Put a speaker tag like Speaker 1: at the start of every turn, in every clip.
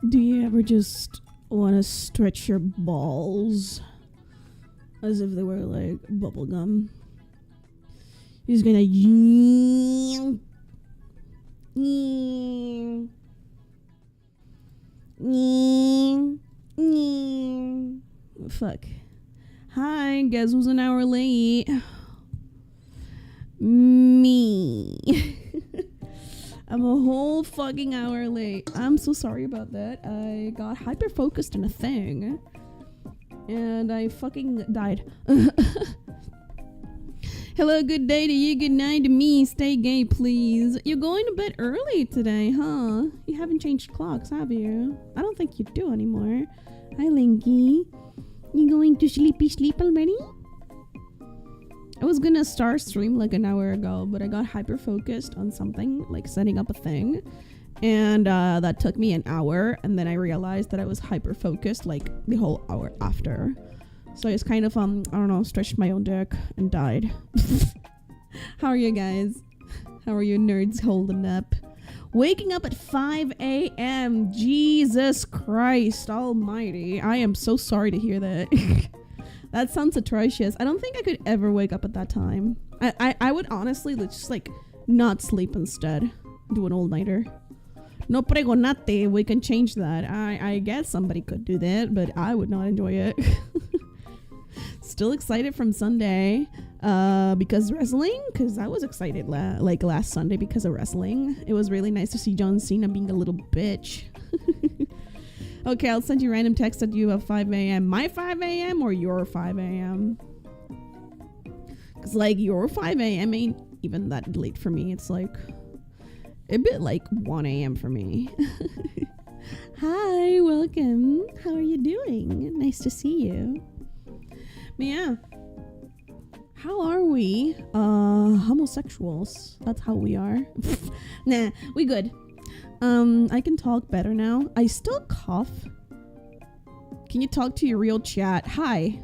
Speaker 1: Do you ever just want to stretch your balls as if they were like bubble gum? You're just gonna fuck. Hi, guess who's an hour late? Me. I'm a whole fucking hour late. I'm so sorry about that. I got hyper focused on a thing and I fucking died. Hello, good day to you, good night to me. Stay gay, please. You're going to bed early today, huh? You haven't changed clocks, have you? I don't think you do anymore. Hi, Linky. You going to sleep already? I was gonna start stream like an hour ago, but I got hyper focused on something, like setting up a thing. And that took me an hour, and then I realized that I was hyper focused like the whole hour after. So I just kind of, I don't know, stretched my own dick and died. How are you guys? How are you nerds holding up? Waking up at 5 a.m. Jesus Christ almighty. I am so sorry to hear that. That sounds atrocious. I don't think I could ever wake up at that time. I would honestly just like not sleep instead. Do an all-nighter. No pregonate. We can change that. I guess somebody could do that, but I would not enjoy it. Still excited from Sunday because wrestling. Because I was excited last Sunday because of wrestling. It was really nice to see John Cena being a little bitch. Okay, I'll send you random text at you at 5 a.m. My 5 a.m. or your 5 a.m.? Because, like, your 5 a.m. ain't even that late for me. It's, like, a bit like 1 a.m. for me. Hi, welcome. How are you doing? Nice to see you. But, yeah. How are we? Homosexuals. That's how we are. Nah, we good. I can talk better now. I still cough. Can you talk to your real chat? Hi.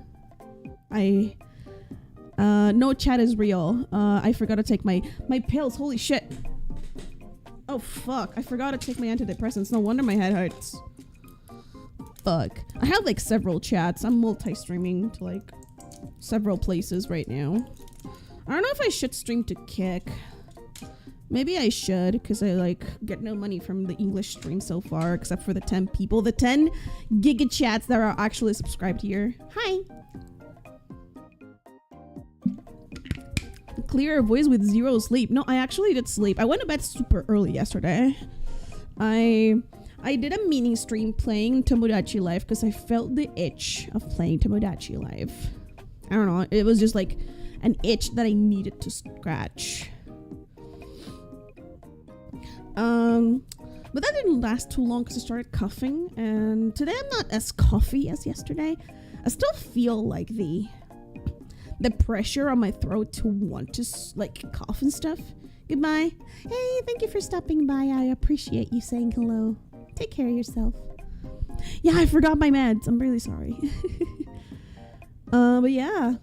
Speaker 1: No chat is real. I forgot to take my pills. Holy shit. Oh, fuck. I forgot to take my antidepressants. No wonder my head hurts. Fuck. I have, like, several chats. I'm multi-streaming to, like, several places right now. I don't know if I should stream to Kick. Maybe I should, because I, like, get no money from the English stream so far, except for the 10 people. The 10 giga chats that are actually subscribed here. Hi! Clear voice with zero sleep. No, I actually did sleep. I went to bed super early yesterday. I did a mini stream playing Tomodachi Life because I felt the itch of playing Tomodachi Life. I don't know. It was just, like, an itch that I needed to scratch. But that didn't last too long because I started coughing, and today I'm not as coughy as yesterday. I still feel like the pressure on my throat to want to like cough and stuff. Goodbye. Hey, thank you for stopping by. I appreciate you saying hello. Take care of yourself. Yeah, I forgot my meds. I'm really sorry. But yeah.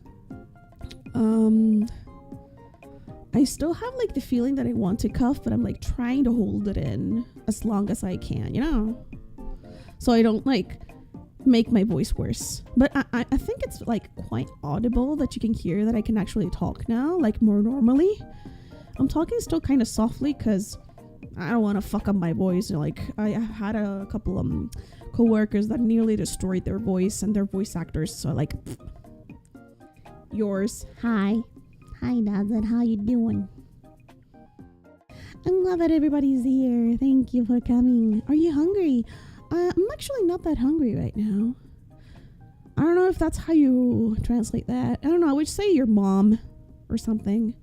Speaker 1: I still have like the feeling that I want to cough, but I'm like trying to hold it in as long as I can, you know? So I don't like make my voice worse. But I think it's like quite audible that you can hear that I can actually talk now, like more normally. I'm talking still kind of softly because I don't want to fuck up my voice. Like I had a couple co-workers that nearly destroyed their voice and their voice actors. So like, yours. Hi. Hi, Dad. How you doing? I'm glad that everybody's here. Thank you for coming. Are you hungry? I'm actually not that hungry right now. I don't know if that's how you translate that. I don't know. I would say your mom or something.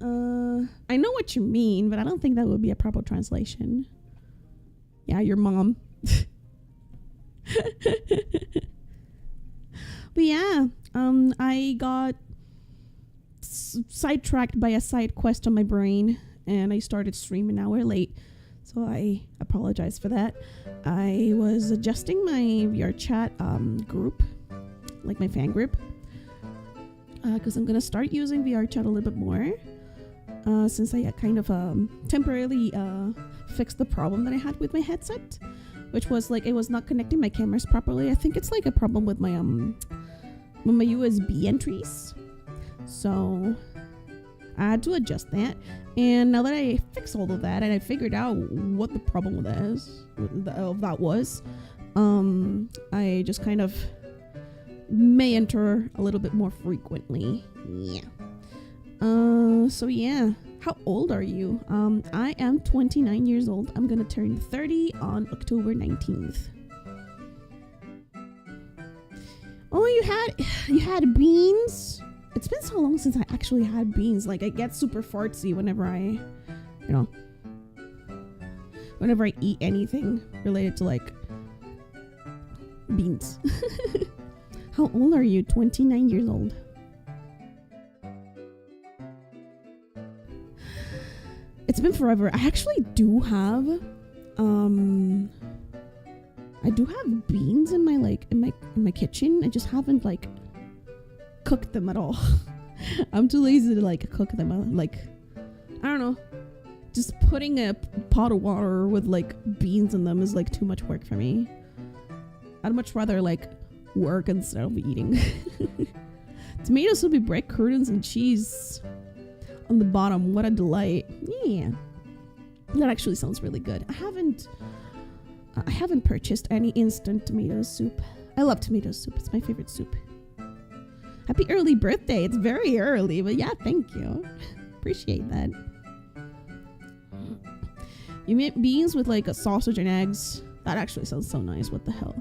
Speaker 1: I know what you mean, but I don't think that would be a proper translation. Yeah, your mom. But yeah, I got sidetracked by a side quest on my brain, and I started streaming an hour late. So I apologize for that. I was adjusting my VR chat group, like my fan group, because I'm gonna start using VR chat a little bit more. Since I kind of temporarily fix the problem that I had with my headset, which was like it was not connecting my cameras properly. I think it's like a problem with my USB entries. So I had to adjust that. And now that I fixed all of that and I figured out what the problem with that was, I just kind of may enter a little bit more frequently. Yeah. So yeah. How old are you? I am 29 years old. I'm gonna turn 30 on October 19th. Oh, you had beans? It's been so long since I actually had beans. Like, I get super fartsy whenever I eat anything related to like beans. How old are you? 29 years old. It's been forever. I actually do have beans in my kitchen. I just haven't like cooked them at all. I'm too lazy to like cook them. Like, I don't know. Just putting a pot of water with like beans in them is like too much work for me. I'd much rather like work instead of eating. Tomato soup with bread, croutons, and cheese on the bottom. What a delight. Yeah, that actually sounds really good. I haven't purchased any instant tomato soup. I love tomato soup. It's my favorite soup. Happy early birthday. It's very early, but yeah, thank you. Appreciate that. You made beans with like a sausage and eggs. That actually sounds so nice. What the hell?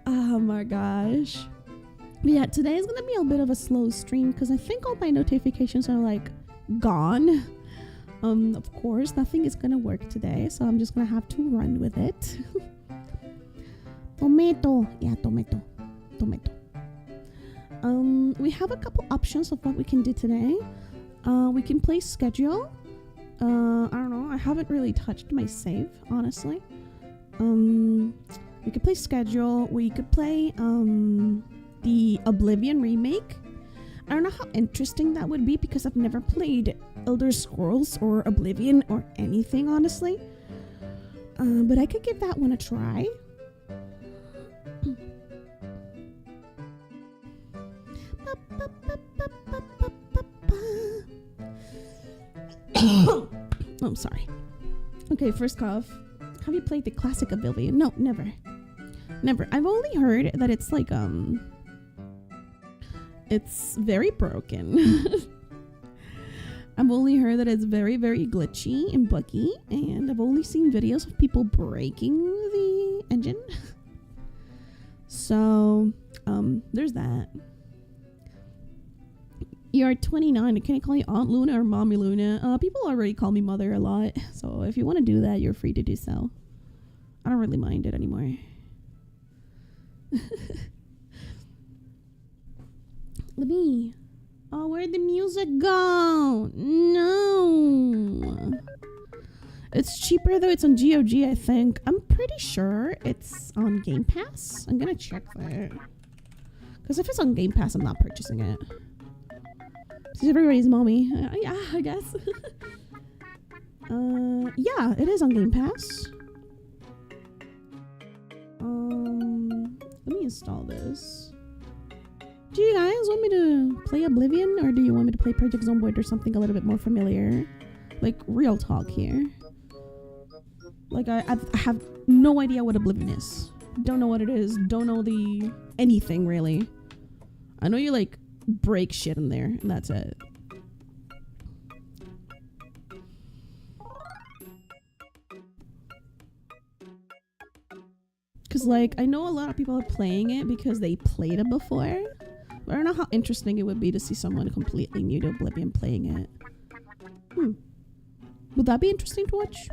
Speaker 1: Oh my gosh. But yeah, today is gonna be a bit of a slow stream because I think all my notifications are like gone. Of course, nothing is gonna work today, so I'm just gonna have to run with it. Tomato. Yeah, tomato. We have a couple options of what we can do today. We can play schedule. I don't know. I haven't really touched my save, honestly. We could play schedule. We could play the Oblivion remake. I don't know how interesting that would be because I've never played Elder Scrolls or Oblivion or anything, honestly. But I could give that one a try. Oh, I'm sorry. Okay, first off, have you played the classic Oblivion? No, never. I've only heard that it's like it's very broken. I've only heard that it's very, very glitchy and buggy, and I've only seen videos of people breaking the engine. So, there's that. You're 29. Can I call you Aunt Luna or Mommy Luna? People already call me Mother a lot, so if you want to do that, you're free to do so. I don't really mind it anymore. Oh, where'd the music go? No. It's cheaper though. It's on GOG, I think. I'm pretty sure it's on Game Pass. I'm gonna check that. Because if it's on Game Pass, I'm not purchasing it. Because everybody's mommy. Yeah, I guess. Yeah, it is on Game Pass. Let me install this. Do you guys want me to play Oblivion, or do you want me to play Project Zomboid or something a little bit more familiar? Like, real talk here. Like, I have no idea what Oblivion is. Don't know what it is. Don't know anything, really. I know you, like, break shit in there, and that's it. Because, like, I know a lot of people are playing it because they played it before. But I don't know how interesting it would be to see someone completely new to Oblivion playing it. Would that be interesting to watch?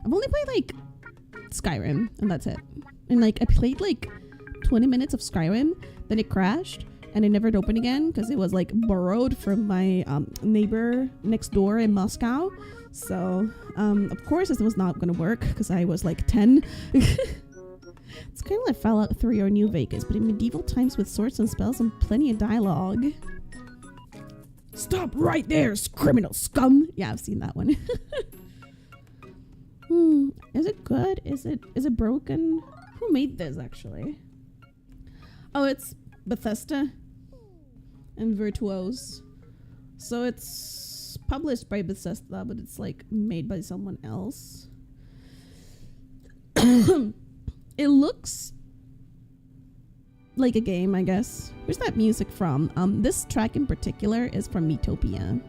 Speaker 1: I've only played, like, Skyrim, and that's it. And, like, I played, like, 20 minutes of Skyrim, then it crashed, and it never opened again because it was, like, borrowed from my neighbor next door in Moscow. So, of course, this was not going to work because I was, like, 10. It's kind of like Fallout 3 or New Vegas, but in medieval times with swords and spells and plenty of dialogue. Stop right there, criminal scum. Yeah, I've seen that one. Is it good? Is it broken? Who made this actually? Oh, it's Bethesda and Virtuose. So it's published by Bethesda, but it's like made by someone else. It looks like a game, I guess. Where's that music from? This track in particular is from Miitopia.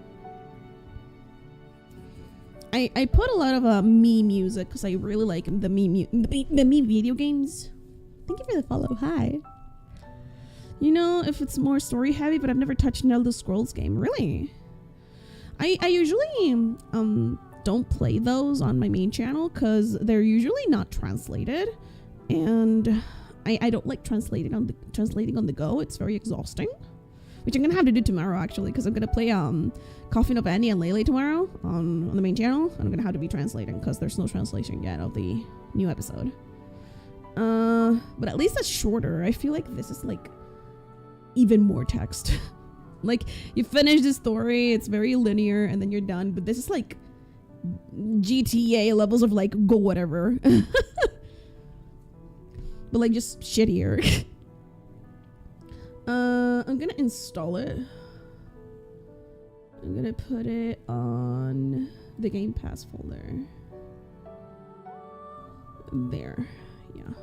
Speaker 1: I put a lot of me music because I really like the me video games. Thank you for the follow. Hi. You know, if it's more story heavy, but I've never touched an Elder Scrolls game. Really? I usually don't play those on my main channel because they're usually not translated, and I don't like translating on the go. It's very exhausting, which I'm gonna have to do tomorrow actually, because I'm gonna play Coffin of Annie and Lele tomorrow on the main channel, and I'm gonna have to be translating because there's no translation yet of the new episode. But at least that's shorter. I feel like this is like even more text. Like, you finish the story, it's very linear, and then you're done. But this is like GTA levels of like go whatever. But like just shittier. I'm gonna install it. I'm gonna put it on the Game Pass folder. There. Yeah.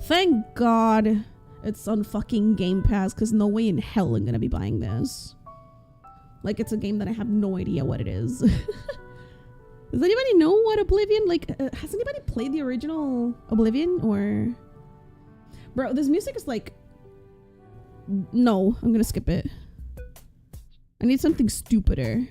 Speaker 1: Thank God it's on fucking Game Pass, because no way in hell I'm gonna be buying this. Like, it's a game that I have no idea what it is. Does anybody know what Oblivion, like, has anybody played the original Oblivion, or... Bro, this music is like... No, I'm gonna skip it. I need something stupider.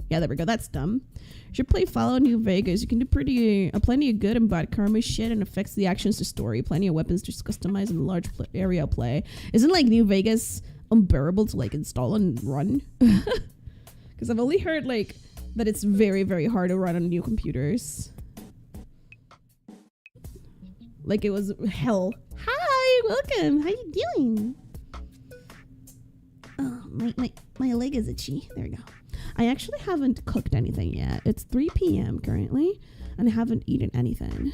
Speaker 1: Yeah, there we go, that's dumb. You should play Fallout New Vegas. You can do plenty of good and bad karma shit, and affects the actions to story. Plenty of weapons to customize in the large area of play. Isn't like New Vegas unbearable to like install and run? Because I've only heard like that it's very, very hard to run on new computers. Like it was hell. Hi, welcome. How you doing? Oh, my leg is itchy. There we go. I actually haven't cooked anything yet. It's 3 p.m. currently, and I haven't eaten anything.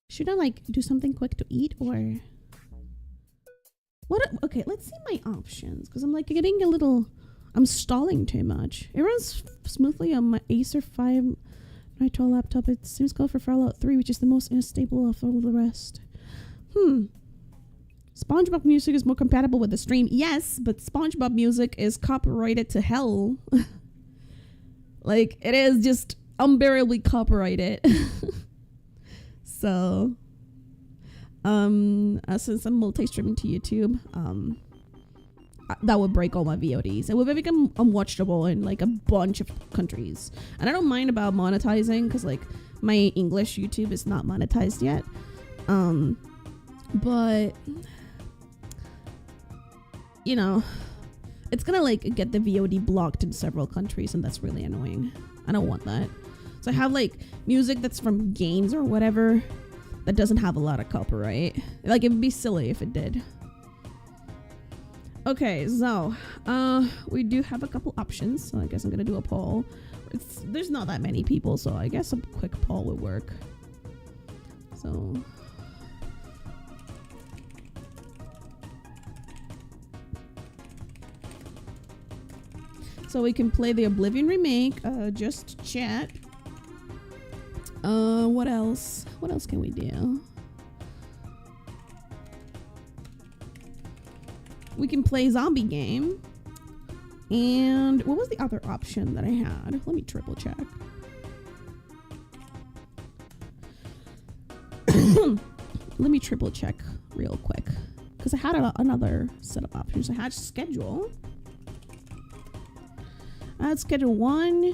Speaker 1: Should I like do something quick to eat, or what? Okay, let's see my options, because I'm like getting a little... I'm stalling too much. It runs smoothly on my Acer 5 Nitro laptop. It seems called for Fallout 3, which is the most unstable of all the rest. SpongeBob music is more compatible with the stream. Yes, but SpongeBob music is copyrighted to hell. Like, it is just unbearably copyrighted. So, since I'm multi-streaming to YouTube, that would break all my VODs. It would become unwatchable in like a bunch of countries. And I don't mind about monetizing, because like my English YouTube is not monetized yet. But you know, it's gonna like get the VOD blocked in several countries, and that's really annoying. I don't want that. So I have like music that's from games or whatever that doesn't have a lot of copyright. Like, it would be silly if it did. Okay, so we do have a couple options, so I guess I'm gonna do a poll. There's not that many people, so I guess a quick poll would work. So we can play the Oblivion remake, just chat. What else? What else can we do? We can play zombie game. And what was the other option that I had? Let me triple check. Let me triple check real quick, because I had another set of options. I had schedule. I had schedule 1.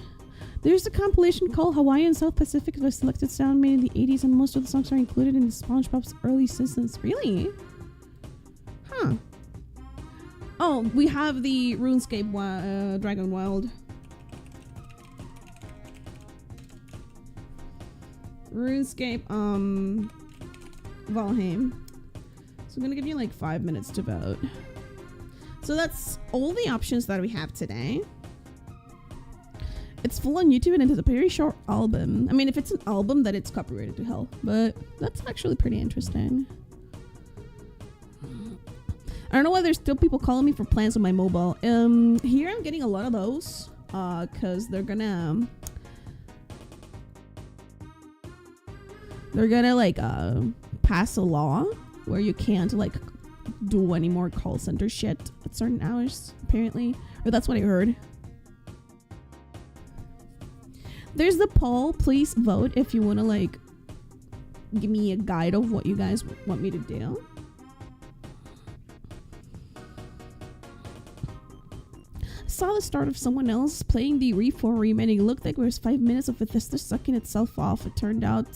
Speaker 1: There's a compilation called Hawaiian South Pacific with selected sound made in the 80s, and most of the songs are included in SpongeBob's early seasons. Really? Huh. Oh, we have the RuneScape Dragon Wild. RuneScape, Valheim. So I'm gonna give you like 5 minutes to vote. So that's all the options that we have today. It's full on YouTube and it's a very short album. I mean, if it's an album, then it's copyrighted to hell. But that's actually pretty interesting. I don't know why there's still people calling me for plans on my mobile. Here I'm getting a lot of those. Cause they're gonna like pass a law where you can't like do any more call center shit at certain hours, apparently. Or that's what I heard. There's the poll. Please vote if you want to like give me a guide of what you guys want me to do. Saw the start of someone else playing the RE4 remake. It looked like it was 5 minutes of Bethesda sucking itself off. It turned out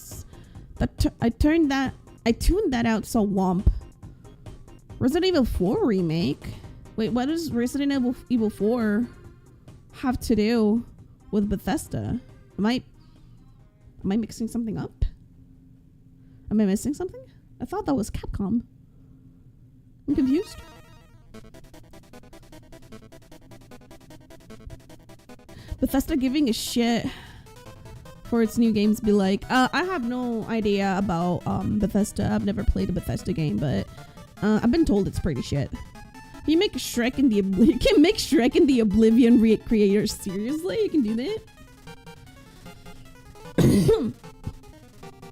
Speaker 1: that I tuned that out so womp. Resident Evil 4 remake? Wait, what does Resident Evil 4 have to do with Bethesda? Am I mixing something up? Am I missing something? I thought that was Capcom. I'm confused. Bethesda giving a shit for its new games be like, I have no idea about Bethesda. I've never played a Bethesda game, but I've been told it's pretty shit. You make Shrek in the Oblivion recreator. Seriously? You can do that?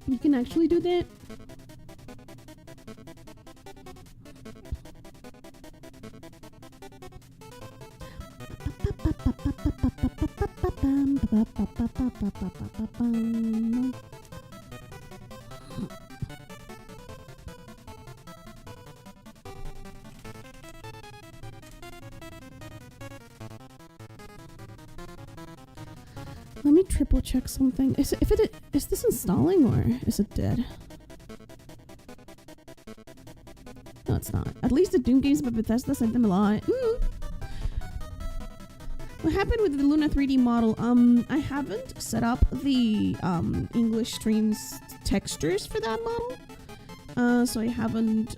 Speaker 1: You can actually do that? Let me triple check something. Is this installing or is it dead? No, it's not. At least the Doom games by Bethesda sent them a lot. What happened with the Luna 3D model? I haven't set up the English streams textures for that model. So I haven't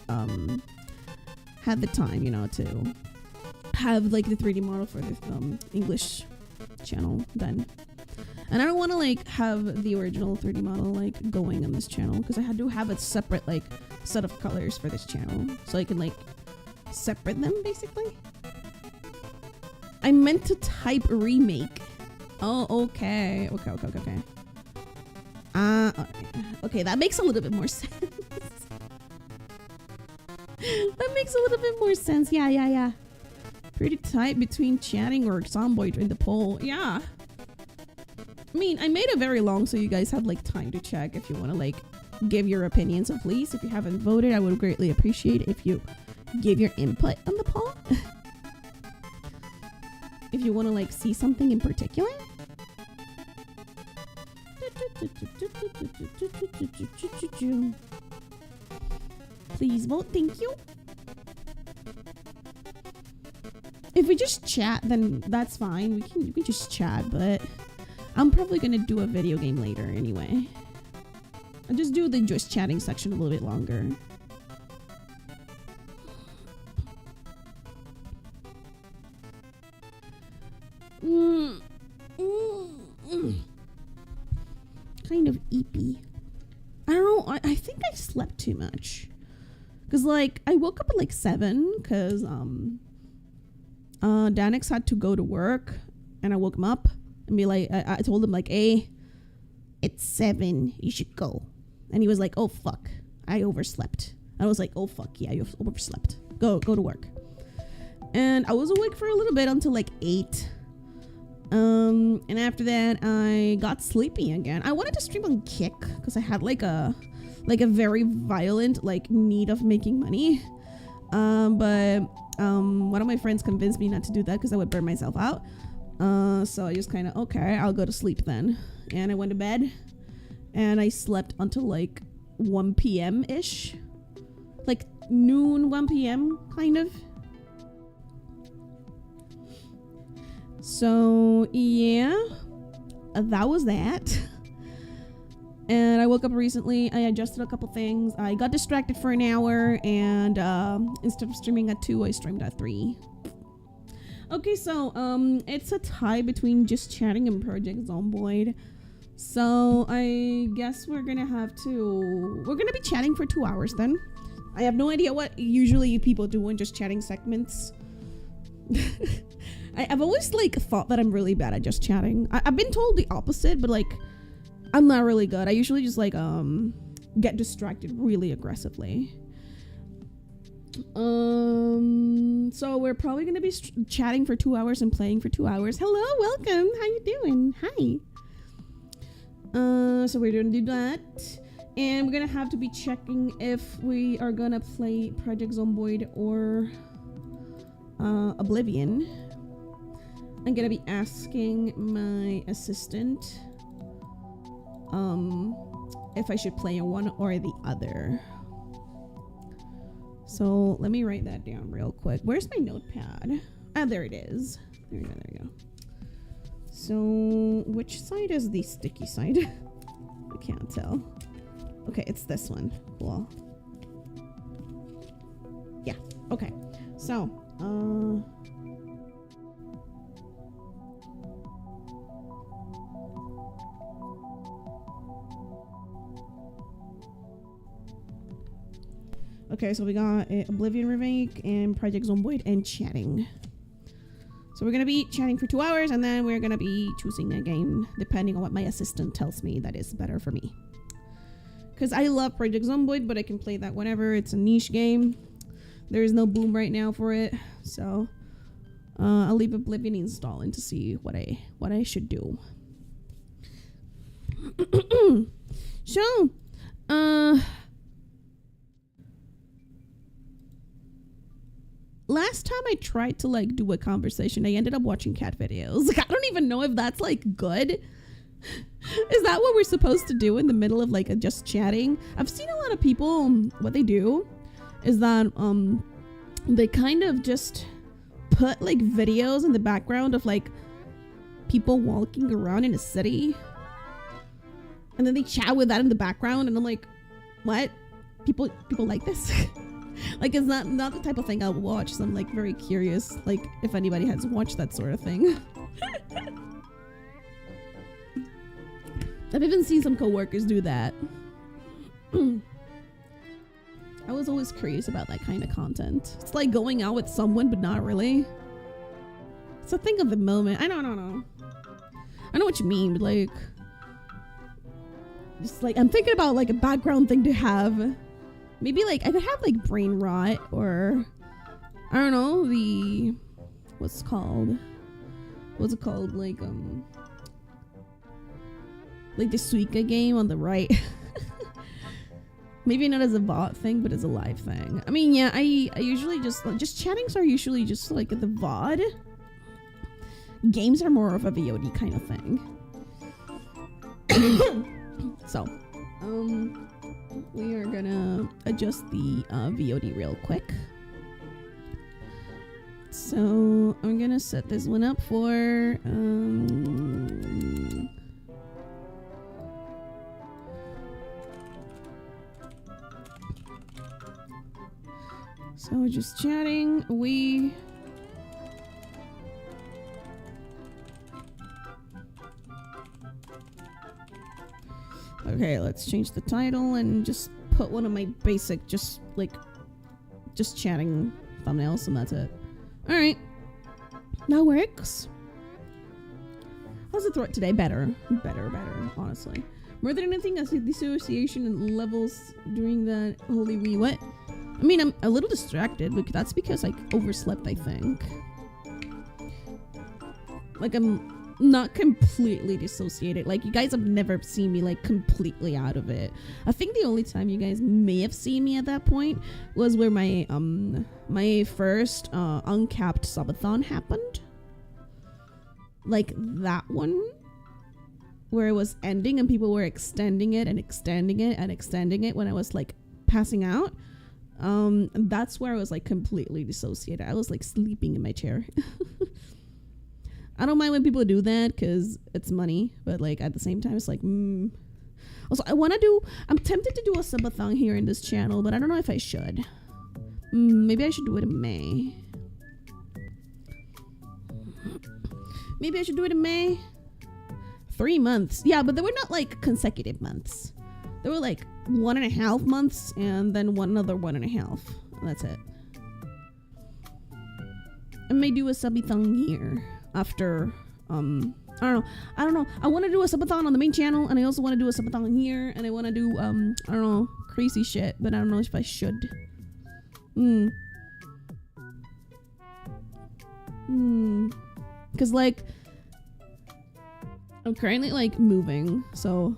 Speaker 1: had the time, you know, to have like the 3D model for the English channel done. And I don't want to like have the original 3D model like going on this channel because I had to have a separate like set of colors for this channel so I can like separate them basically. I meant to type remake. Oh, okay. Okay. Okay, that makes a little bit more sense. That makes a little bit more sense. Yeah. Pretty tight between chatting or Zomboid in the poll. Yeah. I mean, I made it very long so you guys had like time to check if you want to like give your opinions. So please, if you haven't voted, I would greatly appreciate it if you give your input on the poll. If you want to like see something in particular. Please vote, thank you. If we just chat, then that's fine. We can just chat, but I'm probably gonna do a video game later anyway. I'll just do the just chatting section a little bit longer. Kind of eepy. I don't know. I think I slept too much. Cause like I woke up at like 7 cause Danix had to go to work and I woke him up and be like I told him like, hey, it's 7, you should go. And he was like, oh fuck, I overslept. I was like, oh fuck yeah, you overslept. Go to work. And I was awake for a little bit until like 8. And after that I got sleepy again. I wanted to stream on Kick because I had like a very violent like need of making money. But one of my friends convinced me not to do that because I would burn myself out. So I just kind of, okay, I'll go to sleep then. And I went to bed and I slept until like 1 p.m. ish. Like noon, 1 p.m. kind of. So yeah, that was that. And I woke up recently. I adjusted a couple things. I got distracted for an hour, and instead of streaming at 2, I streamed at 3. Okay, so it's a tie between Just Chatting and Project Zomboid. So I guess we're gonna be chatting for 2 hours then. I have no idea what usually people do in Just Chatting segments. I've always like thought that I'm really bad at Just Chatting. I've been told the opposite, but like I'm not really good. I usually just like get distracted really aggressively. So we're probably gonna be chatting for 2 hours and playing for 2 hours. Hello, welcome. How you doing? Hi. So we're gonna do that, and we're gonna have to be checking if we are gonna play Project Zomboid or Oblivion. I'm gonna be asking my assistant if I should play one or the other. So let me write that down real quick. Where's my notepad? Ah, there it is. There we go. So which side is the sticky side? I can't tell. Okay, it's this one. Cool. Yeah, okay. So, okay, so we got Oblivion Remake and Project Zomboid and chatting. So we're going to be chatting for 2 hours, and then we're going to be choosing a game depending on what my assistant tells me that is better for me. Because I love Project Zomboid, but I can play that whenever. It's a niche game. There is no boom right now for it. So I'll leave Oblivion installing to see what I should do. So, last time I tried to like do a conversation, I ended up watching cat videos. Like, I don't even know if that's like good. Is that what we're supposed to do in the middle of like a just chatting? I've seen a lot of people, what they do is that they kind of just put like videos in the background of like people walking around in a city, and then they chat with that in the background, and I'm like, what? People like this? Like, it's not the type of thing I'll watch, so I'm like very curious, like if anybody has watched that sort of thing. I've even seen some coworkers do that. I was always curious about that kind of content. It's like going out with someone, but not really. It's a thing of the moment. I don't know. I know what you mean, but like, just like I'm thinking about like a background thing to have. Maybe like I could have like brain rot, or I don't know, the what's it called like the Suika game on the right. Maybe not as a bot thing, but as a live thing. I mean, yeah, I usually just chattings are usually just like the VOD. Games are more of a VOD kind of thing. So, we are gonna adjust the VOD real quick. So I'm gonna set this one up for so just chatting. Okay, let's change the title and just put one of my basic just chatting thumbnails, and that's it. Alright, that works. How's the throat today? Better, honestly. More than anything, I see dissociation and levels during that holy wee what? I mean, I'm a little distracted, but that's because I overslept, I think. Like, I'm not completely dissociated. Like, you guys have never seen me, like, completely out of it. I think the only time you guys may have seen me at that point was where my first uncapped subathon happened. Like, that one, where it was ending and people were extending it and extending it and extending it when I was, like, passing out. That's where I was, like, completely dissociated. I was, like, sleeping in my chair. I don't mind when people do that because it's money, but like at the same time it's like Also, I'm tempted to do a subathon here in this channel, but I don't know if I should. Maybe I should do it in May. Maybe I should do it in May. 3 months. Yeah, but they were not like consecutive months. They were like 1.5 months and then another 1.5. That's it. I may do a subathon here after, I don't know. I want to do a subathon on the main channel, and I also want to do a subathon here, and I want to do, I don't know, crazy shit, but I don't know if I should. Because, like, I'm currently, like, moving, so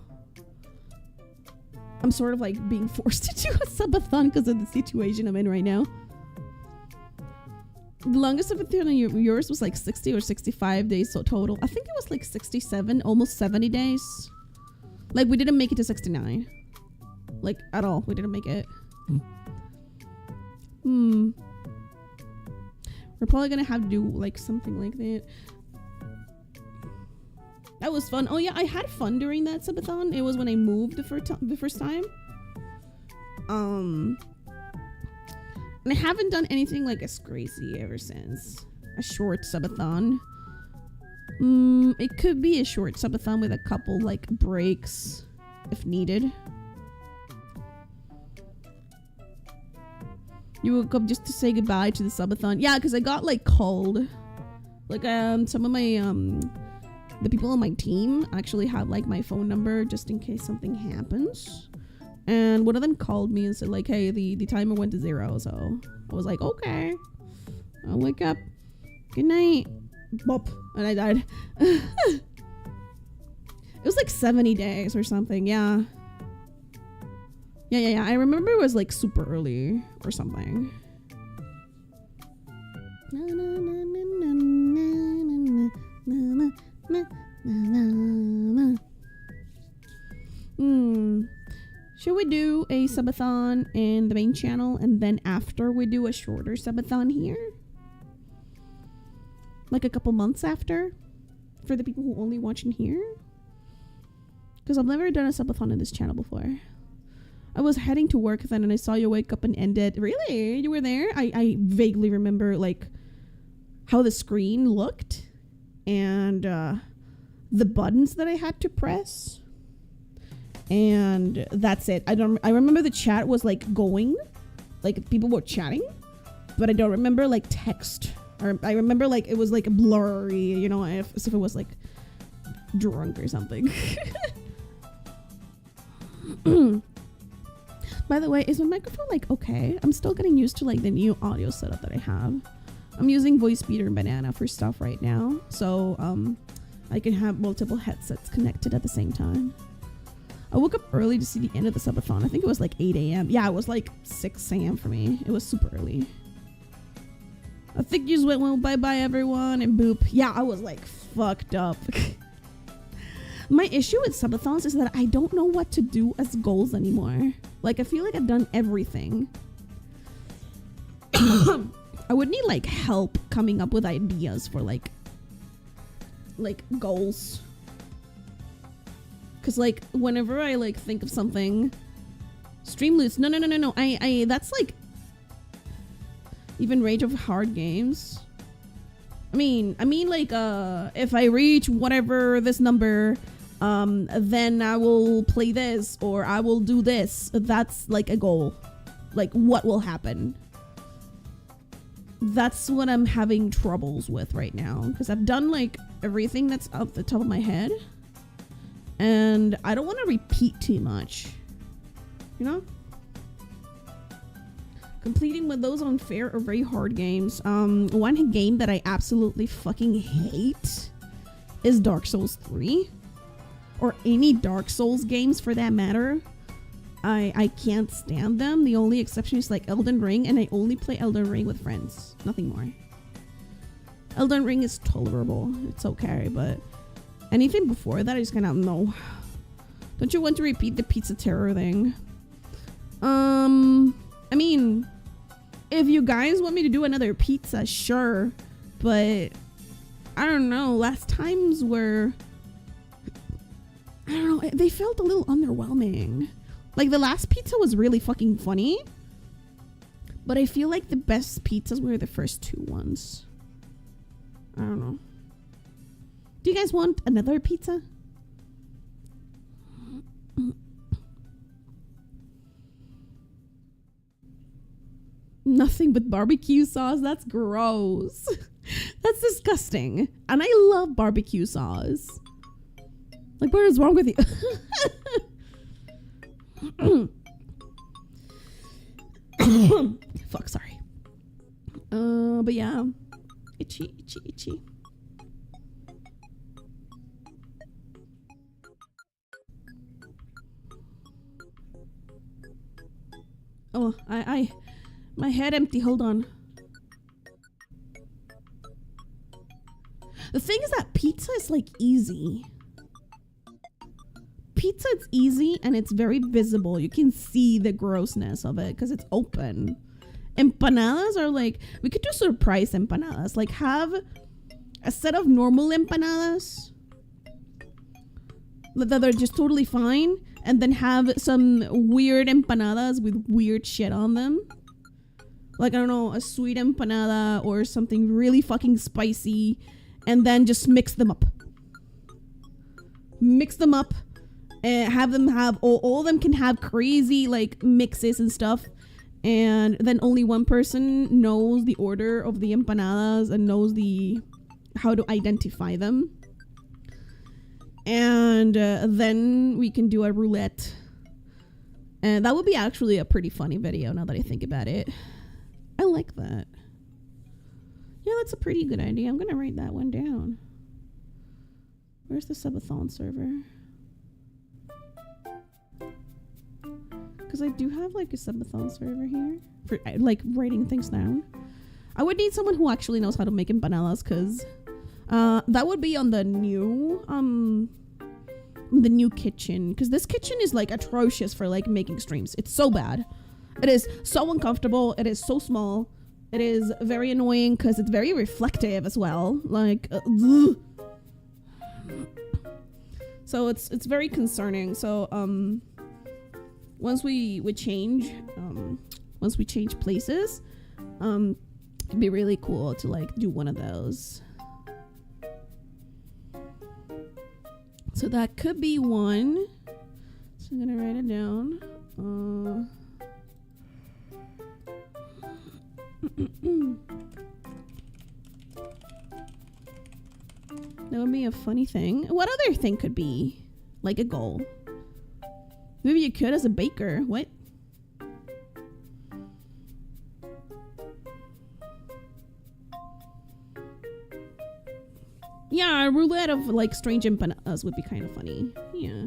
Speaker 1: I'm sort of, like, being forced to do a subathon because of the situation I'm in right now. The longest subathon of yours was, like, 60 or 65 days so total. I think it was, like, 67, almost 70 days. Like, we didn't make it to 69. Like, at all. We didn't make it. We're probably gonna have to do, like, something like that. That was fun. Oh yeah, I had fun during that subathon. It was when I moved the first time. And I haven't done anything like as crazy ever since. A short subathon. It could be a short subathon with a couple like breaks if needed. You woke up just to say goodbye to the subathon. Yeah, because I got like called. Like some of my the people on my team actually have like my phone number just in case something happens. And one of them called me and said like, hey, the timer went to 0. So I was like, okay, I'll wake up. Good night. Bop. And I died. It was like 70 days or something. Yeah. Yeah. I remember it was like super early or something. Should we do a subathon in the main channel and then after we do a shorter subathon here? Like a couple months after? For the people who only watch in here? Because I've never done a subathon in this channel before. I was heading to work then and I saw you wake up and end it. Really? You were there? I vaguely remember like how the screen looked and the buttons that I had to press. And that's it. I remember the chat was like going, like people were chatting, but I don't remember like text. Or I remember like it was like blurry, you know, as if it was like drunk or something. By the way, is my microphone like okay? I'm still getting used to like the new audio setup that I have. I'm using Voice Speeder and Banana for stuff right now, so I can have multiple headsets connected at the same time. I woke up early to see the end of the subathon. I think it was like 8 a.m. Yeah, it was like 6 a.m. for me. It was super early. I think you just went, well, bye-bye everyone, and boop. Yeah, I was like fucked up. My issue with subathons is that I don't know what to do as goals anymore. Like, I feel like I've done everything. I would need like help coming up with ideas for like goals. Cause like whenever I like think of something, stream loots. No. I that's like even Rage of Hard Games. I mean like if I reach whatever this number, then I will play this or I will do this. That's like a goal. Like what will happen? That's what I'm having troubles with right now. Because I've done like everything that's off the top of my head. And I don't want to repeat too much. You know? Completing with those unfair or very hard games. One game that I absolutely fucking hate is Dark Souls 3. Or any Dark Souls games for that matter. I can't stand them. The only exception is like Elden Ring, and I only play Elden Ring with friends. Nothing more. Elden Ring is tolerable. It's okay, but anything before that I just kind of no. Don't you want to repeat the pizza terror thing? I mean, if you guys want me to do another pizza, sure. But I don't know. Last times were I don't know, they felt a little underwhelming. Like the last pizza was really fucking funny, but I feel like the best pizzas were the first two ones. I don't know. Do you guys want another pizza? Nothing but barbecue sauce? That's gross. That's disgusting. And I love barbecue sauce. Like, what is wrong with you? Fuck, sorry. But yeah. Itchy, itchy, itchy. Oh, my head empty, hold on. The thing is that pizza is like easy. Pizza is easy and it's very visible. You can see the grossness of it because it's open. Empanadas are like, we could do surprise empanadas. Like have a set of normal empanadas that are just totally fine, and then have some weird empanadas with weird shit on them. Like, I don't know, a sweet empanada or something really fucking spicy, and then just mix them up. Mix them up and have them have, all of them can have crazy like mixes and stuff. And then only one person knows the order of the empanadas and knows how to identify them. And then we can do a roulette. And that would be actually a pretty funny video now that I think about it. I like that. Yeah, that's a pretty good idea. I'm gonna write that one down. Where's the subathon server? Because I do have like a subathon server here for like writing things down. I would need someone who actually knows how to make empanadas, because that would be on the new kitchen, because this kitchen is like atrocious for like making streams. It's so bad. It is so uncomfortable. It is so small. It is very annoying because it's very reflective as well. Like, so it's very concerning. So once we change places, it'd be really cool to like do one of those. So that could be one. So I'm gonna write it down. That would be a funny thing. What other thing could be like a goal? Maybe you could as a baker. What? Yeah, a roulette of like strange empanadas would be kind of funny. Yeah.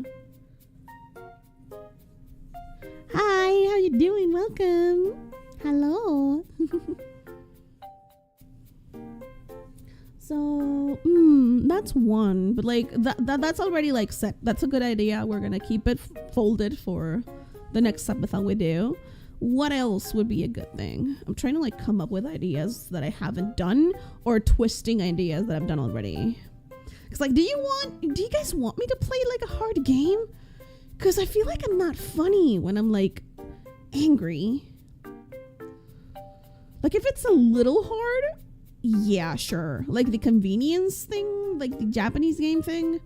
Speaker 1: Hi, how you doing? Welcome. Hello. So, that's one. But like that's already like set. That's a good idea. We're gonna keep it folded for the next subathon we do. What else would be a good thing? I'm trying to like come up with ideas that I haven't done, or twisting ideas that I've done already. Cause like, do you guys want me to play like a hard game? Cause I feel like I'm not funny when I'm like angry. Like if it's a little hard, yeah, sure. Like the convenience thing, like the Japanese game thing,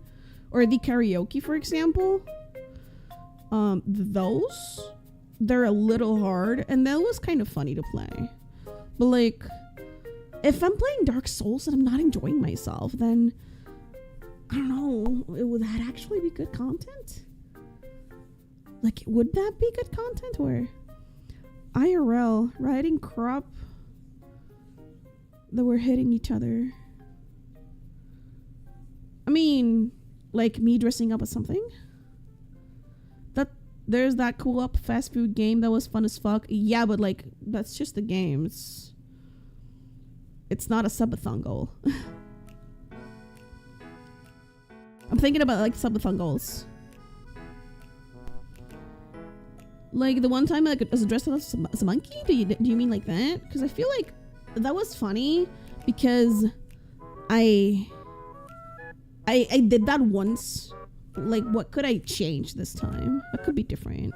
Speaker 1: or the karaoke, for example. Those, they're a little hard, and that was kind of funny to play. But like, if I'm playing Dark Souls and I'm not enjoying myself, then I don't know, would that actually be good content? Like, would that be good content? Or IRL, riding crop that we're hitting each other. I mean, like me dressing up as something. There's that cool up fast food game that was fun as fuck. Yeah, but like, that's just the game. It's not a subathon goal. I'm thinking about like subathon goals. Like the one time I was dressed up as a monkey? Do you mean like that? Because I feel like that was funny because I did that once like, what could I change this time? That could be different.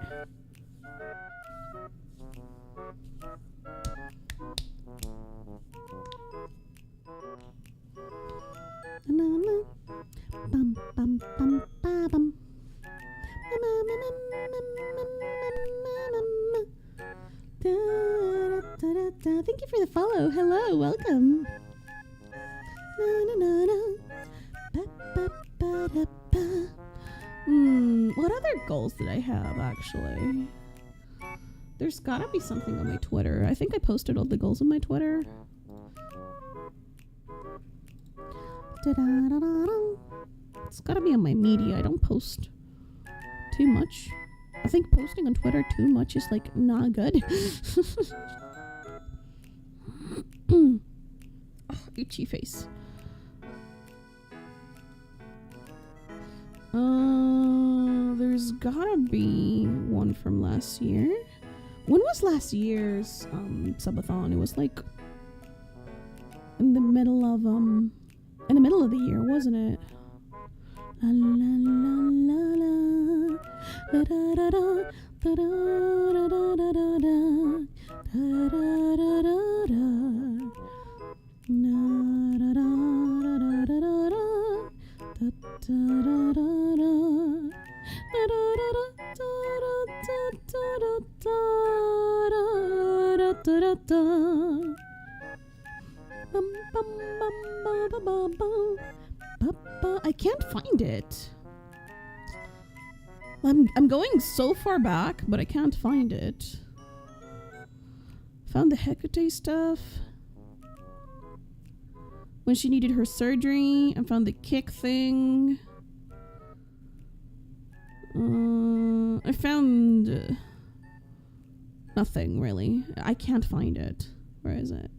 Speaker 1: Thank you for the follow. Hello, welcome. What other goals did I have, actually? There's gotta be something on my Twitter. I think I posted all the goals on my Twitter. It's gotta be on my media. I don't post too much. I think posting on Twitter too much is, like, not good. Oh, itchy face. There's gotta be one from last year. When was last year's subathon? It was like in the middle of the year, wasn't it? La la la la la da da da da da da da da da da da da da na da da da da da da da da da da I can't find it. I'm going so far back, but I can't find it. Found the Hecate stuff. When she needed her surgery. I found the kick thing. I found nothing really. I can't find it. Where is it?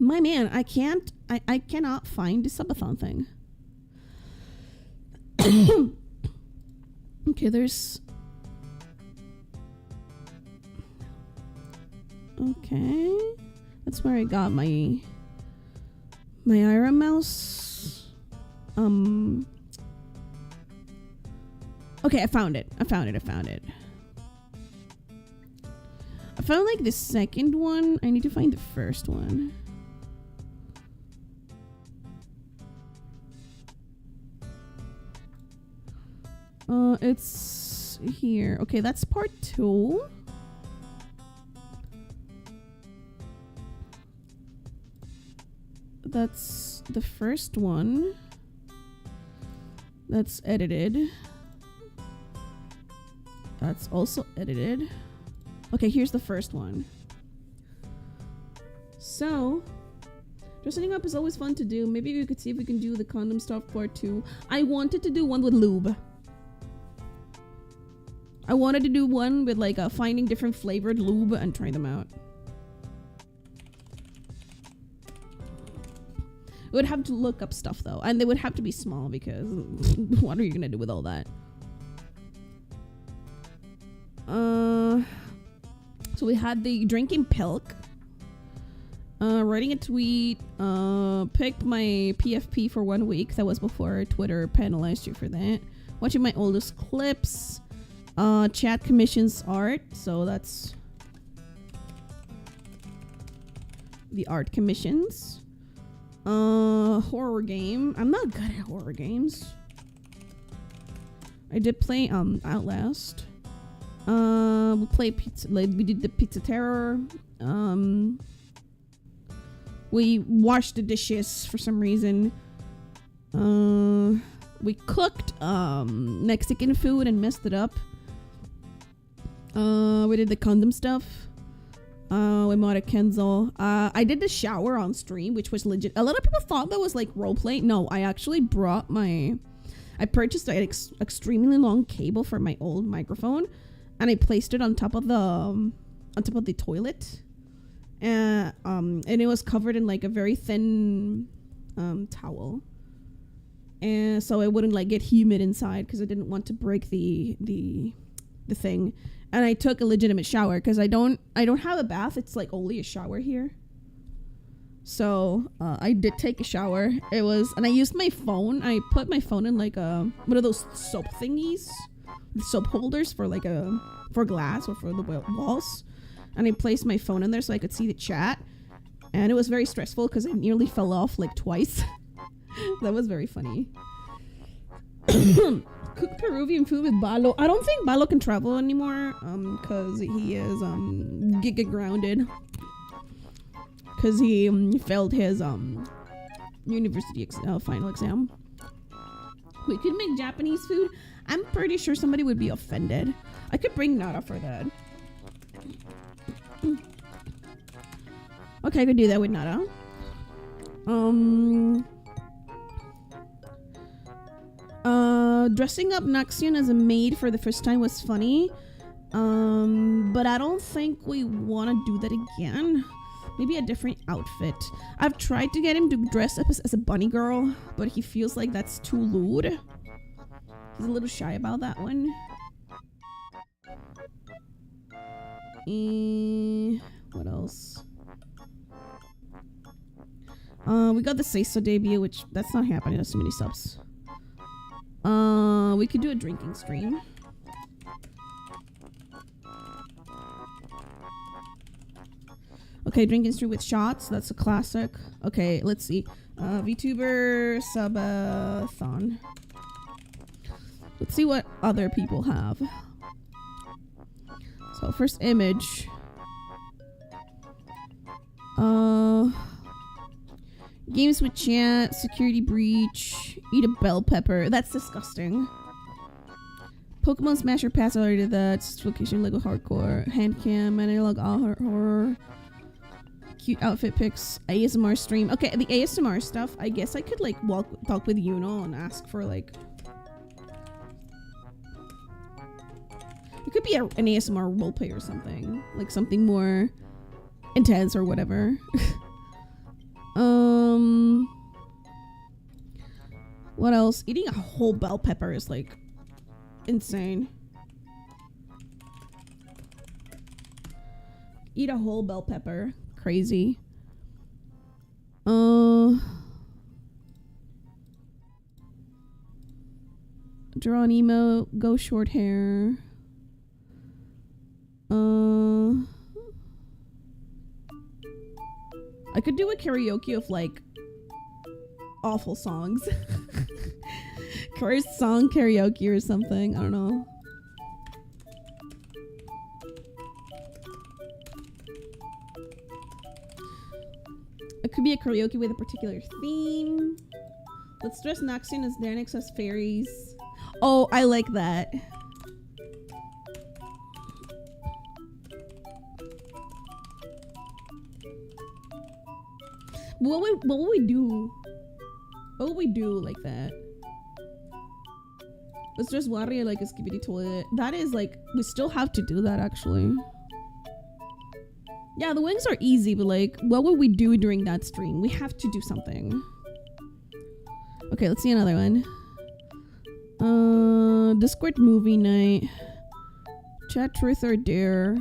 Speaker 1: My man, I cannot find the subathon thing. Okay, there's... Okay. That's where I got my Ira mouse. Okay, I found it. I found like the second one. I need to find the first one. It's here. Okay, that's part 2. That's the first one. That's edited. That's also edited. Okay, here's the first one. So, dressing up is always fun to do. Maybe we could see if we can do the condom stuff part 2. I wanted to do one with lube. I wanted to do one with like finding different flavored lube and trying them out. We would have to look up stuff though, and they would have to be small because what are you gonna do with all that? So we had the drinking pilk, writing a tweet, picked my PFP for 1 week. That was before Twitter penalized you for that. Watching my oldest clips, chat commissions art. So that's the art commissions. Horror game. I'm not good at horror games. I did play Outlast. We played pizza. Like, we did the Pizza Terror. We washed the dishes for some reason. We cooked Mexican food and messed it up. We did the condom stuff. We modded Kenzo. I did the shower on stream, which was legit. A lot of people thought that was like roleplay. No, I actually brought I purchased an extremely long cable for my old microphone, and I placed it on top of the toilet, and it was covered in like a very thin towel, and so it wouldn't like get humid inside because I didn't want to break the thing. And I took a legitimate shower because I don't have a bath. It's like only a shower here. So I did take a shower. And I used my phone. I put my phone in like one of those soap thingies, soap holders for like for glass or for the walls. And I placed my phone in there so I could see the chat. And it was very stressful because I nearly fell off like twice. That was very funny. Cook Peruvian food with Balo. I don't think Balo can travel anymore because he is giga grounded. Because he failed his university final exam. We could make Japanese food. I'm pretty sure somebody would be offended. I could bring Nara for that. Okay, I could do that with Nara. Dressing up Naxion as a maid for the first time was funny. But I don't think we want to do that again. Maybe a different outfit. I've tried to get him to dress up as a bunny girl, but he feels like that's too lewd. He's a little shy about that one. What else? We got the Say So debut, which that's not happening. That's too many subs. We could do a drinking stream. Okay, drinking stream with shots. That's a classic. Okay, let's see. VTuber subathon. Let's see what other people have. So first image. Games with chat, security breach, eat a bell pepper. That's disgusting. Pokemon Smasher Pass, I already did that. Location Lego Hardcore, hand cam, analog horror, cute outfit pics, ASMR stream. Okay, the ASMR stuff. I guess I could like talk with Yuno and ask for like. It could be an ASMR roleplay or something, like something more intense or whatever. What else? Eating a whole bell pepper is like insane. Eat a whole bell pepper. Crazy. Draw an emo. Go short hair. I could do a karaoke of like awful songs. First song karaoke or something. I don't know. It could be a karaoke with a particular theme. Let's dress Naxion as Danix as fairies. Oh, I like that. What would we do? What would we do like that? Let's just Wario like a skibidi toilet. That is like, we still have to do that actually. Yeah, the wings are easy, but like, what would we do during that stream? We have to do something. Okay, let's see another one. Discord movie night. Chat truth or dare.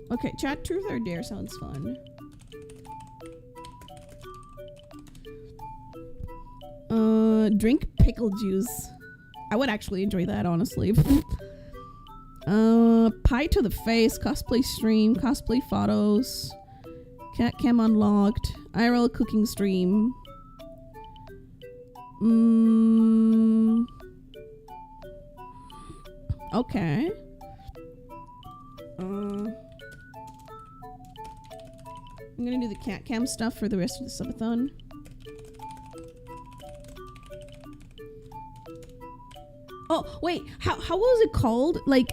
Speaker 1: Okay, chat truth or dare sounds fun. Drink pickle juice. I would actually enjoy that, honestly. Pie to the face, cosplay stream, cosplay photos, cat cam unlocked, IRL cooking stream. Okay. I'm gonna do the cat cam stuff for the rest of the subathon. Oh wait, how was it called? Like,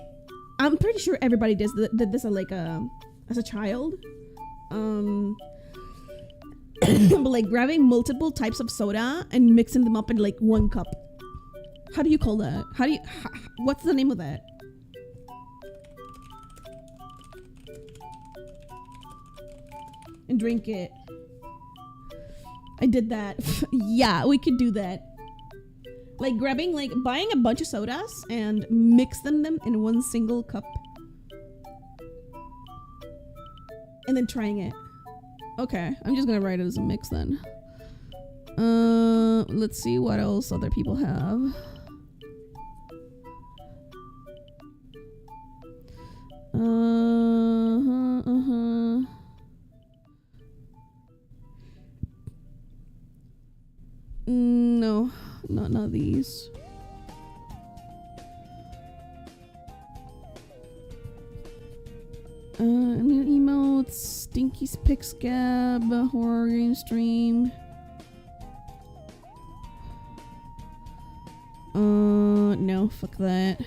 Speaker 1: I'm pretty sure everybody did this like as a child. But like grabbing multiple types of soda and mixing them up in like one cup. How do you call that? What's the name of that? And drink it. I did that. Yeah, we could do that. Like buying a bunch of sodas and mixing them in one single cup. And then trying it. Okay, I'm just gonna write it as a mix then. Let's see what else other people have. No, not these. New emotes, Stinky Pick Scab, horror game stream. No, fuck that.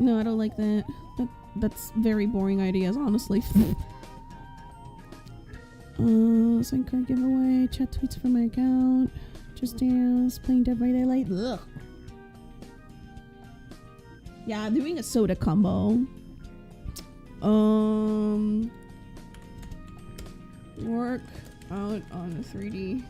Speaker 1: No, I don't like that. That's very boring ideas, honestly. Sign card giveaway, chat tweets from my account, Just Dance, playing Dead by Daylight. Ugh. Yeah, doing a soda combo. Work out on the 3D.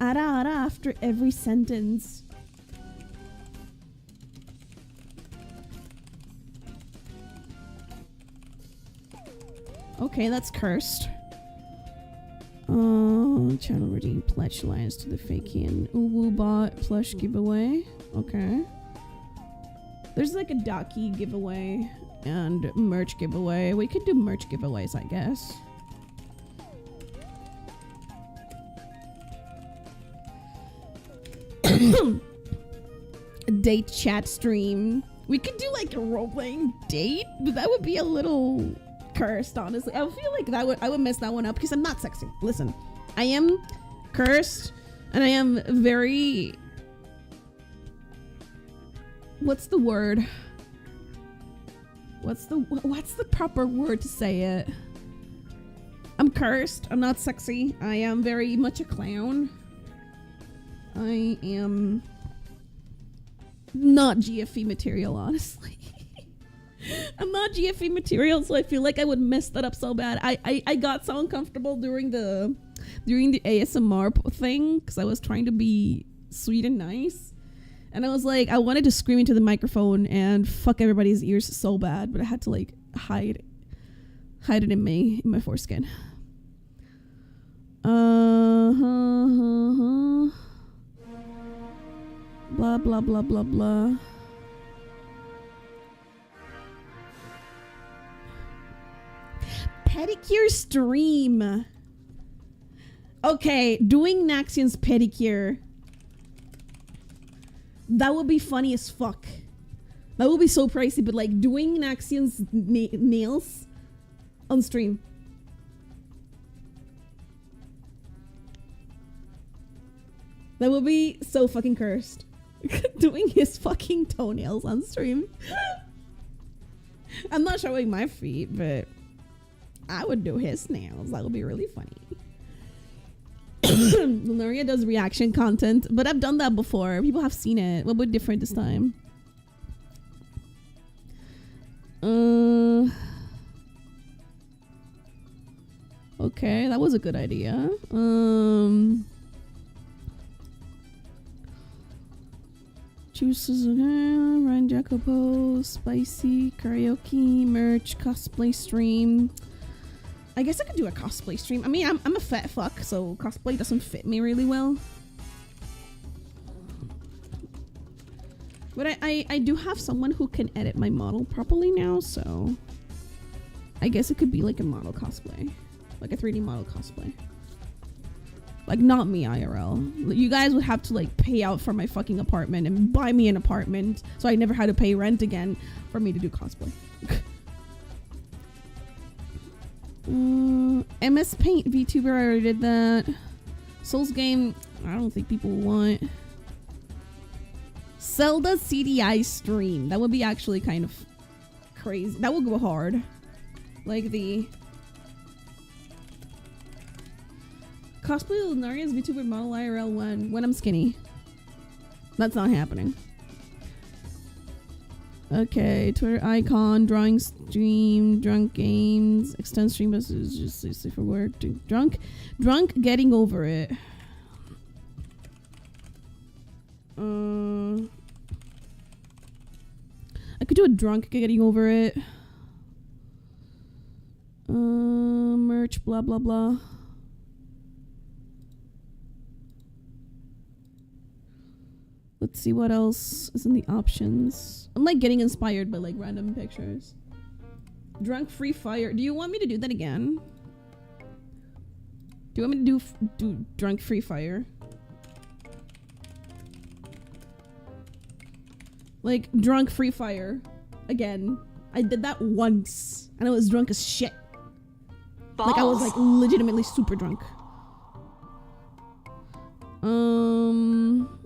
Speaker 1: Ara after every sentence. Okay, that's cursed. Channel redeem pledge lines to the Fakian Uwu bot plush giveaway. Okay. There's like a Daki giveaway and merch giveaway. We could do merch giveaways, I guess. A date chat stream. We could do like a role-playing date, but that would be a little cursed, honestly. I feel like I would mess that one up because I'm not sexy. Listen, I am cursed and I am very, what's the word? What's the proper word to say it? I'm cursed. I'm not sexy. I am very much a clown. I am not GFE material, honestly. I'm not GFE material, so I feel like I would mess that up so bad. I got so uncomfortable during the ASMR thing because I was trying to be sweet and nice, and I was like, I wanted to scream into the microphone and fuck everybody's ears so bad, but I had to like hide it in my foreskin. Blah blah blah blah blah. Pedicure stream. Okay, doing Naxian's pedicure. That would be funny as fuck. That would be so pricey, but like doing Naxian's nails on stream. That would be so fucking cursed. Doing his fucking toenails on stream. I'm not showing my feet, but I would do his nails. That would be really funny. Lunaria does reaction content, but I've done that before. People have seen it. What would be different this time? Okay, that was a good idea. Juices, Ryan Jacopo, spicy, karaoke, merch, cosplay stream. I guess I could do a cosplay stream. I mean, I'm a fat fuck, so cosplay doesn't fit me really well. But I do have someone who can edit my model properly now, so I guess it could be like a model cosplay. Like a 3D model cosplay. Like, not me IRL. You guys would have to like pay out for my fucking apartment and buy me an apartment so I never had to pay rent again for me to do cosplay. MS Paint VTuber, I already did that. Souls game, I don't think people want. Zelda CDI stream. That would be actually kind of crazy. That would go hard. Like the cosplay Lunaria's VTuber model IRL when I'm skinny. That's not happening. Okay, Twitter icon, drawing stream, drunk games, extend stream messages, just for work. Drunk, getting over it. I could do a drunk getting over it. Merch, blah blah blah. Let's see what else is in the options. I'm like getting inspired by like random pictures. Drunk free fire. Do you want me to do that again? Do you want me to do drunk free fire? Like drunk free fire again. I did that once and I was drunk as shit. Balls. Like I was like legitimately super drunk.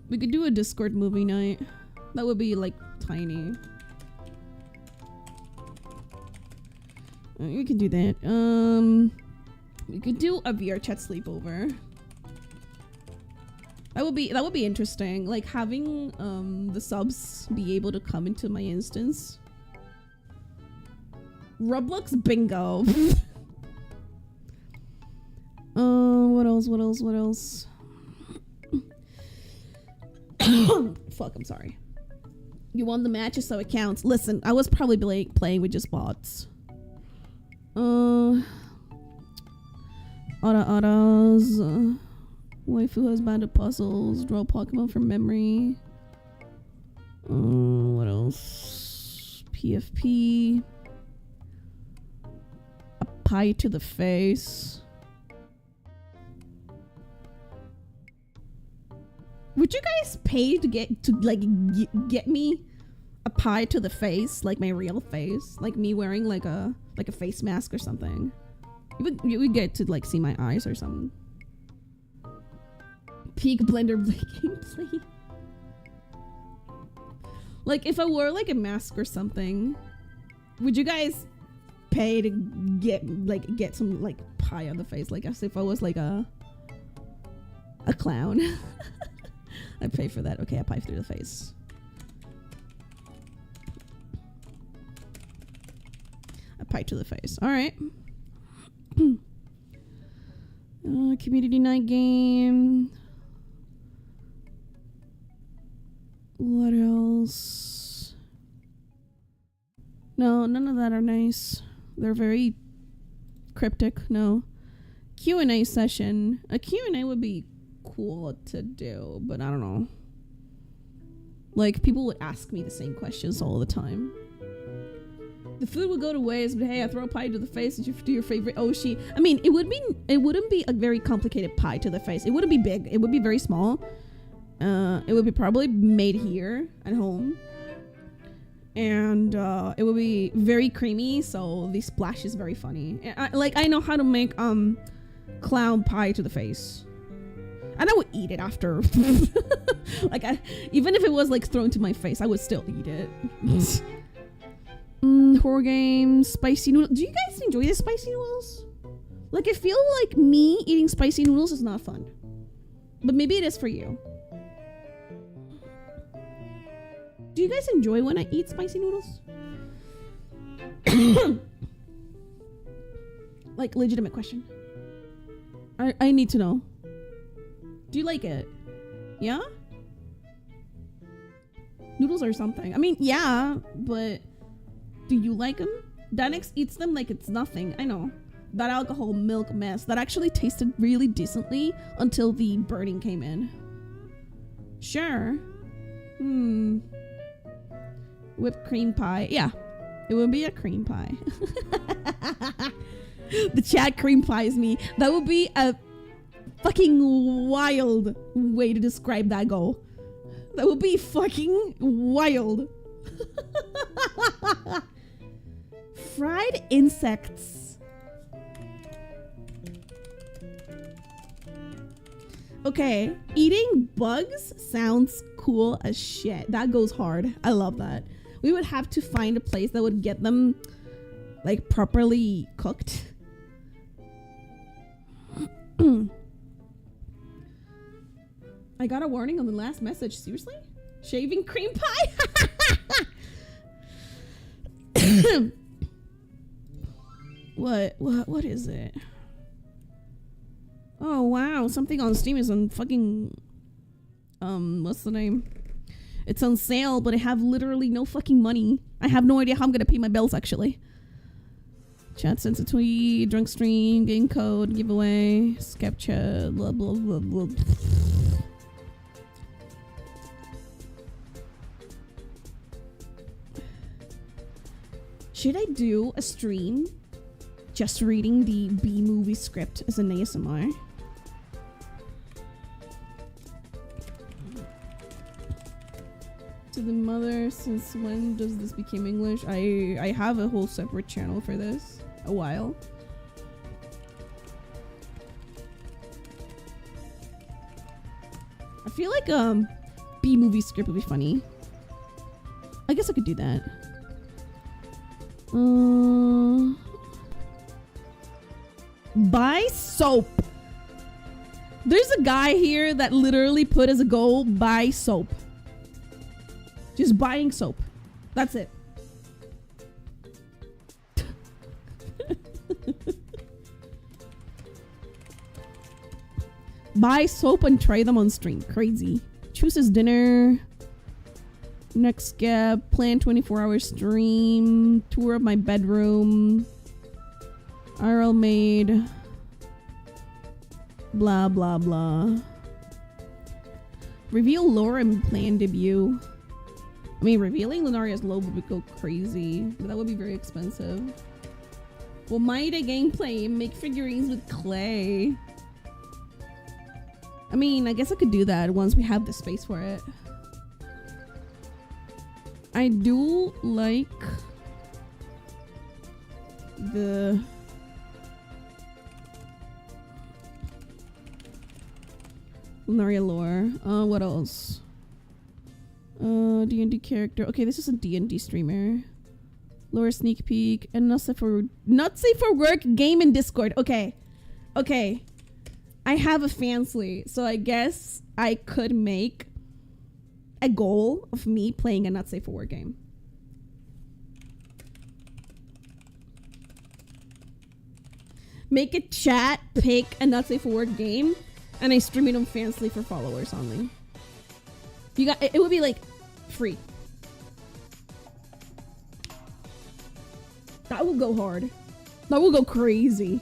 Speaker 1: We could do a Discord movie night. That would be like tiny. We can do that. We could do a VR chat sleepover. That would be interesting. Like having the subs be able to come into my instance. Roblox bingo. What else? Fuck, I'm sorry. You won the matches, so it counts. Listen, I was probably playing with just bots. Autos. Waifu has bad at puzzles. Draw Pokemon from memory. What else? PFP. A pie to the face. Would you guys pay to get me a pie to the face, like my real face, like me wearing like a face mask or something? You would get to like see my eyes or something. Peak Blender gameplay. Like if I wore like a mask or something, would you guys pay to get some like pie on the face, like as if I was like a clown? I'd pay for that. Okay, a pie through the face. A pie to the face. All right. Community night game. What else? No, none of that are nice. They're very cryptic. No. Q&A session. A Q&A would be cool to do, but I don't know. Like, people would ask me the same questions all the time. The food would go to waste, but hey, I throw a pie to the face and you do your favorite Oshi. I mean, it wouldn't be a very complicated pie to the face. It wouldn't be big. It would be very small. It would be probably made here at home. And it would be very creamy, so the splash is very funny. I know how to make clown pie to the face. And I would eat it after. Like, even if it was like thrown to my face, I would still eat it. Horror games, spicy noodles. Do you guys enjoy the spicy noodles? Like, I feel like me eating spicy noodles is not fun. But maybe it is for you. Do you guys enjoy when I eat spicy noodles? Like, legitimate question. I need to know. Do you like it? Yeah? Noodles or something. I mean, yeah, but do you like them? Danix eats them like it's nothing. I know. That alcohol milk mess. That actually tasted really decently until the burning came in. Sure. Whipped cream pie. Yeah. It would be a cream pie. The chat cream pies me. That would be a fucking wild way to describe that goal. That would be fucking wild. Fried insects. Okay, eating bugs sounds cool as shit. That goes hard. I love that. We would have to find a place that would get them like properly cooked. I got a warning on the last message. Seriously? Shaving cream pie? What is it? Oh wow, something on Steam is on fucking what's the name? It's on sale, but I have literally no fucking money. I have no idea how I'm gonna pay my bills actually. Chat sends a tweet, drunk stream, game code, giveaway, Skepcha, blah blah blah blah. Should I do a stream just reading the B movie script as an ASMR? To the mother, since when does this become English? I have a whole separate channel for this. A while. I feel like B movie script would be funny. I guess I could do that. Buy soap. There's a guy here that literally put as a goal, buy soap. Just buying soap. That's it. Buy soap and try them on stream. Crazy. Choose his dinner. Next gap. Plan 24-hour stream. Tour of my bedroom. RL made. Blah blah blah. Reveal lore and plan debut. I mean, revealing Lunaria's lore would go crazy, but that would be very expensive. Well, Maida gameplay and make figurines with clay. I mean, I guess I could do that once we have the space for it. I do like the Lunaria lore. What else? D&D character. Okay, this is a D&D streamer. Lore sneak peek and not safe for work game in Discord. Okay. Okay. I have a fancy, so I guess I could make a goal of me playing a not safe for work game. Make a chat pick a not safe for work game and I stream it on Fansly for followers only. You got it would be like free. That will go hard. That will go crazy.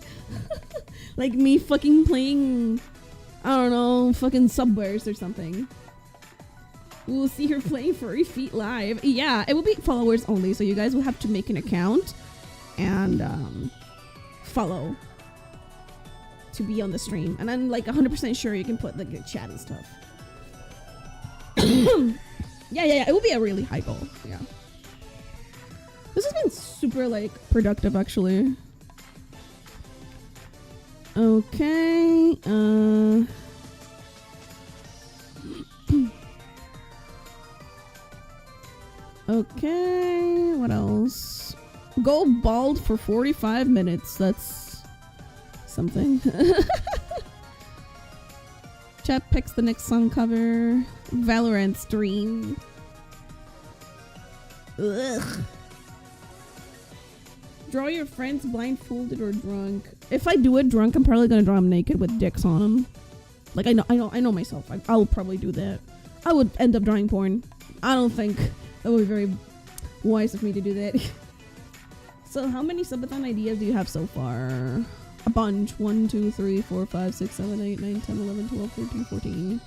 Speaker 1: Like me fucking playing, I don't know, fucking Subwares or something. We'll see her playing Furry Feet live. Yeah, it will be followers only, so you guys will have to make an account and follow to be on the stream. And I'm like 100% sure you can put like the chat and stuff. Yeah, it will be a really high goal. Yeah. This has been super like productive actually. Okay. Okay, what else? Go bald for 45 minutes. That's something. Chat picks the next song cover. Valorant stream. Ugh. Draw your friends blindfolded or drunk. If I do it drunk, I'm probably gonna draw them naked with dicks on them. Like I know myself. I will probably do that. I would end up drawing porn. I don't think that would be very wise of me to do that. So how many subathon ideas do you have so far? A bunch. 1, 2, 3, 4, 5, 6, 7, 8, 9, 10, 11, 12, 13, 14,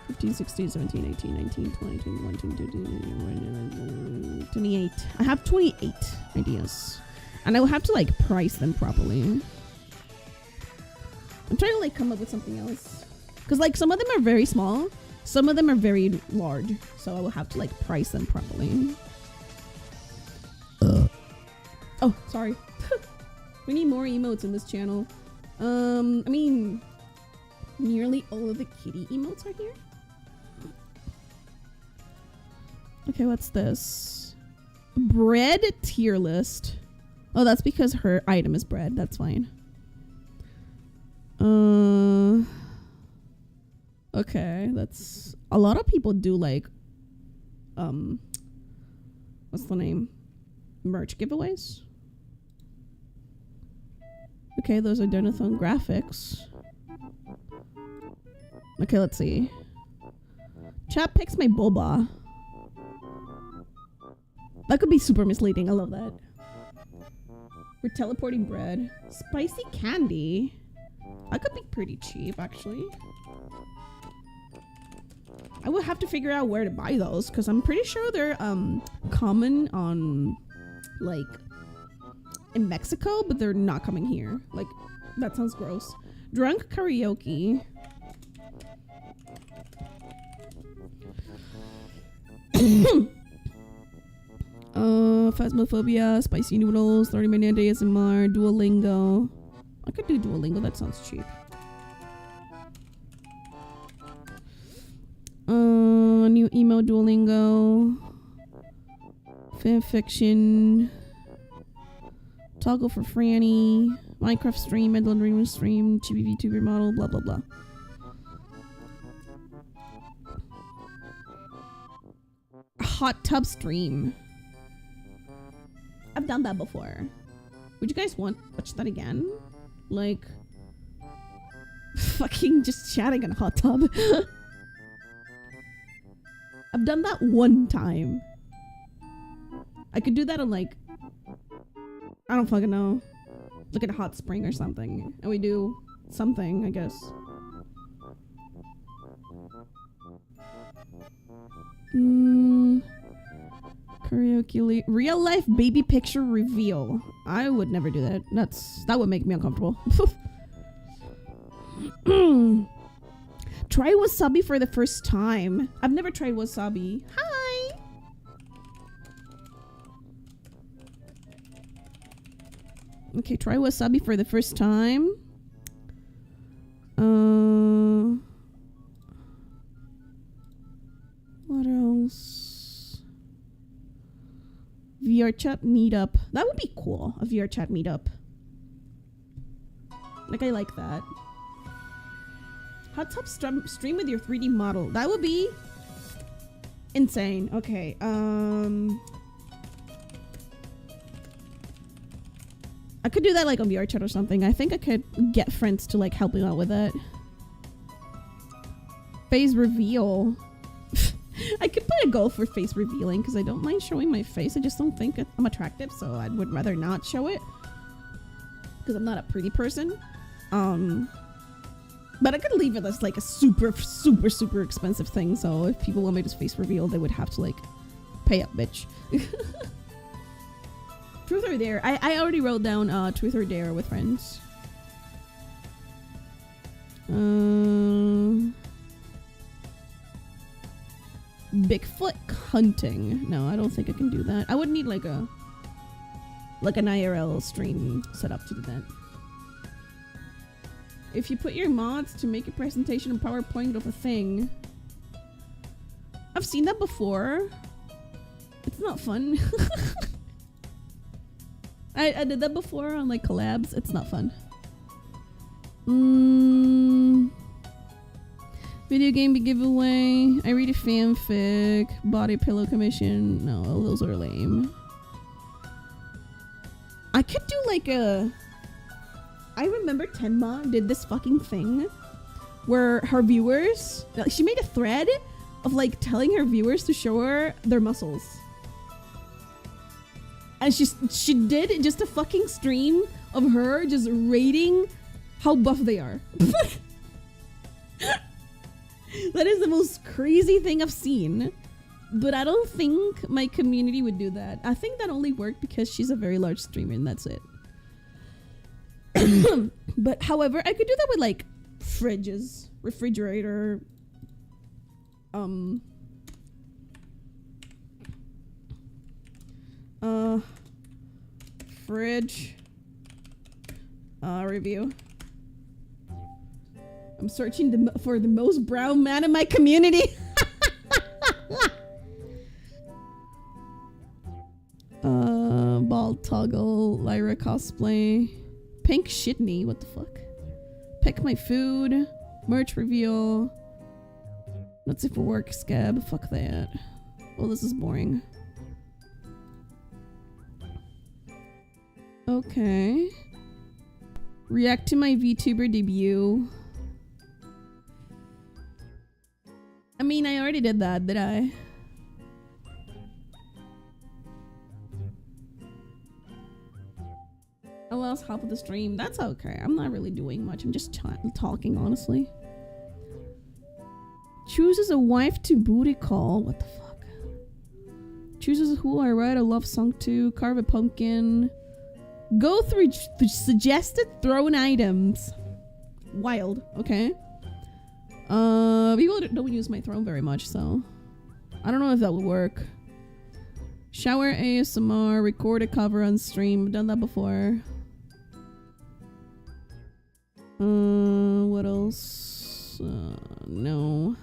Speaker 1: 15, 16, 17, 18, 19, 20, 21, 22, 28. I have 28 ideas. And I will have to like price them properly. I'm trying to like come up with something else. Because like some of them are very small. Some of them are very large. So I will have to like price them properly. Oh, sorry. We need more emotes in this channel. I mean, nearly all of the kitty emotes are here. Okay, what's this? Bread tier list. Oh, that's because her item is bread. That's fine. Okay, that's a lot of people do like what's the name? merch giveaways. Okay, those are Donathon graphics. Okay, let's see. Chat picks my boba. That could be super misleading. I love that. We're teleporting bread. Spicy candy. That could be pretty cheap, actually. I would have to figure out where to buy those, because I'm pretty sure they're common on, like, in Mexico, but they're not coming here. Like, that sounds gross. Drunk karaoke. Phasmophobia, spicy noodles, 30-minute ASMR, Duolingo. I could do Duolingo, that sounds cheap. New emo Duolingo. Fanfiction. Toggle for Franny. Minecraft stream, Medlin Dreamer stream, chibi VTuber model, blah blah blah. Hot tub stream. I've done that before. Would you guys watch that again? Like, fucking just chatting in a hot tub. I've done that one time. I could do that on, like, I don't fucking know. Look at a hot spring or something. And we do something, I guess. Karaoke real life baby picture reveal. I would never do that. That would make me uncomfortable. Try wasabi for the first time. I've never tried wasabi. Hi. Okay, try wasabi for the first time. What else? VR chat meetup. That would be cool. A VR chat meetup. Like, I like that. Hot tub stream with your 3D model. That would be insane. Okay. I could do that like on VR chat or something. I think I could get friends to like help me out with that. Face reveal. I could put a goal for face revealing because I don't mind showing my face. I just don't think I'm attractive, so I would rather not show it because I'm not a pretty person. But I could leave it as like a super expensive thing. So if people want me to face reveal, they would have to like pay up, bitch. Truth or dare? I already wrote down truth or dare with friends. Bigfoot hunting. No, I don't think I can do that. I would need like an IRL stream set up to do that. If you put your mods to make a presentation in PowerPoint of a thing. I've seen that before. It's not fun. I did that before on like collabs. It's not fun. Video game giveaway. I read a fanfic. Body pillow commission. No, those are lame. I could do like a... I remember Tenma did this fucking thing where her viewers... She made a thread of like telling her viewers to show her their muscles. And she did just a fucking stream of her just rating how buff they are. That is the most crazy thing I've seen. But I don't think my community would do that. I think that only worked because she's a very large streamer and that's it. But however, I could do that with like fridges, refrigerator, fridge review. I'm searching for the most brown man in my community. Bald toggle, Lyra cosplay, pink shitney, what the fuck? Pick my food, merch reveal. Let's see for work, scab, fuck that. Well, this is boring. Okay. React to my VTuber debut. I mean, I already did that, did I? I lost half of the stream. That's okay. I'm not really doing much. I'm just talking, honestly. Chooses a wife to booty call. What the fuck? Chooses who I write a love song to. Carve a pumpkin. Go through suggested thrown items. Wild. Okay. People don't use my throne very much, so I don't know if that will work. Shower ASMR. Record a cover on stream. I've done that before. What else? No.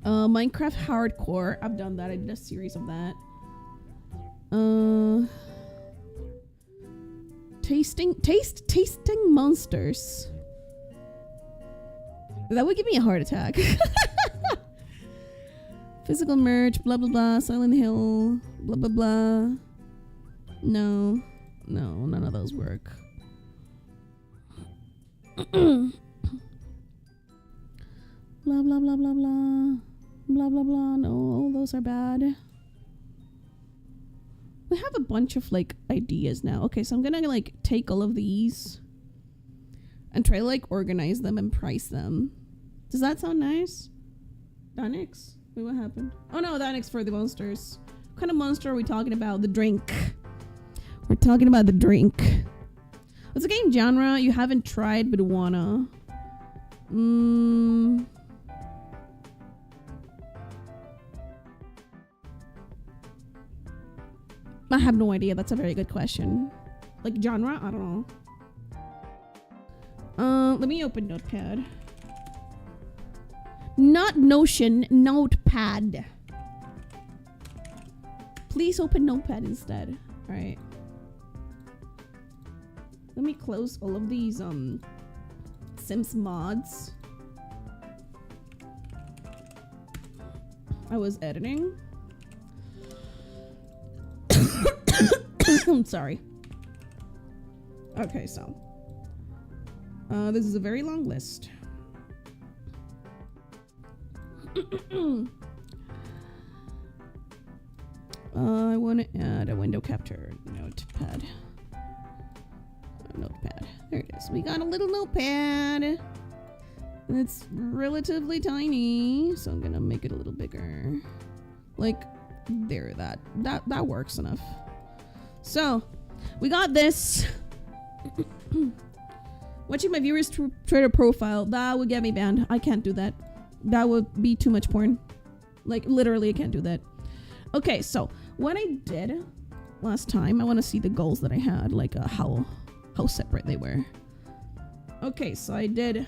Speaker 1: Minecraft hardcore. I've done that. I did a series of that. Tasting monsters. That would give me a heart attack. Physical merch, blah blah blah, Silent Hill, blah blah blah. No, none of those work. Blah blah blah blah blah. Blah blah blah. No, all those are bad. We have a bunch of like ideas now. Okay, so I'm gonna like take all of these and try to like organize them and price them. Does that sound nice? Danix? Wait, what happened? Oh no, Danix for the monsters. What kind of monster are we talking about? The drink. We're talking about the drink. What's a game genre you haven't tried but wanna? I have no idea. That's a very good question. Like genre? I don't know. Let me open Notepad. Not Notion, Notepad. Please open Notepad instead. Alright. Let me close all of these Sims mods. I was editing. I'm sorry. Okay, so this is a very long list. I want to add a window capture notepad. Notepad. There it is. We got a little notepad. It's relatively tiny, so I'm gonna make it a little bigger. Like there, that works enough. So we got this. Watching my viewers Twitter profile, that would get me banned. I can't do that. That would be too much porn. Like literally I can't do that. Okay, so what I did last time, I want to see the goals that I had, like how separate they were. Okay, so I did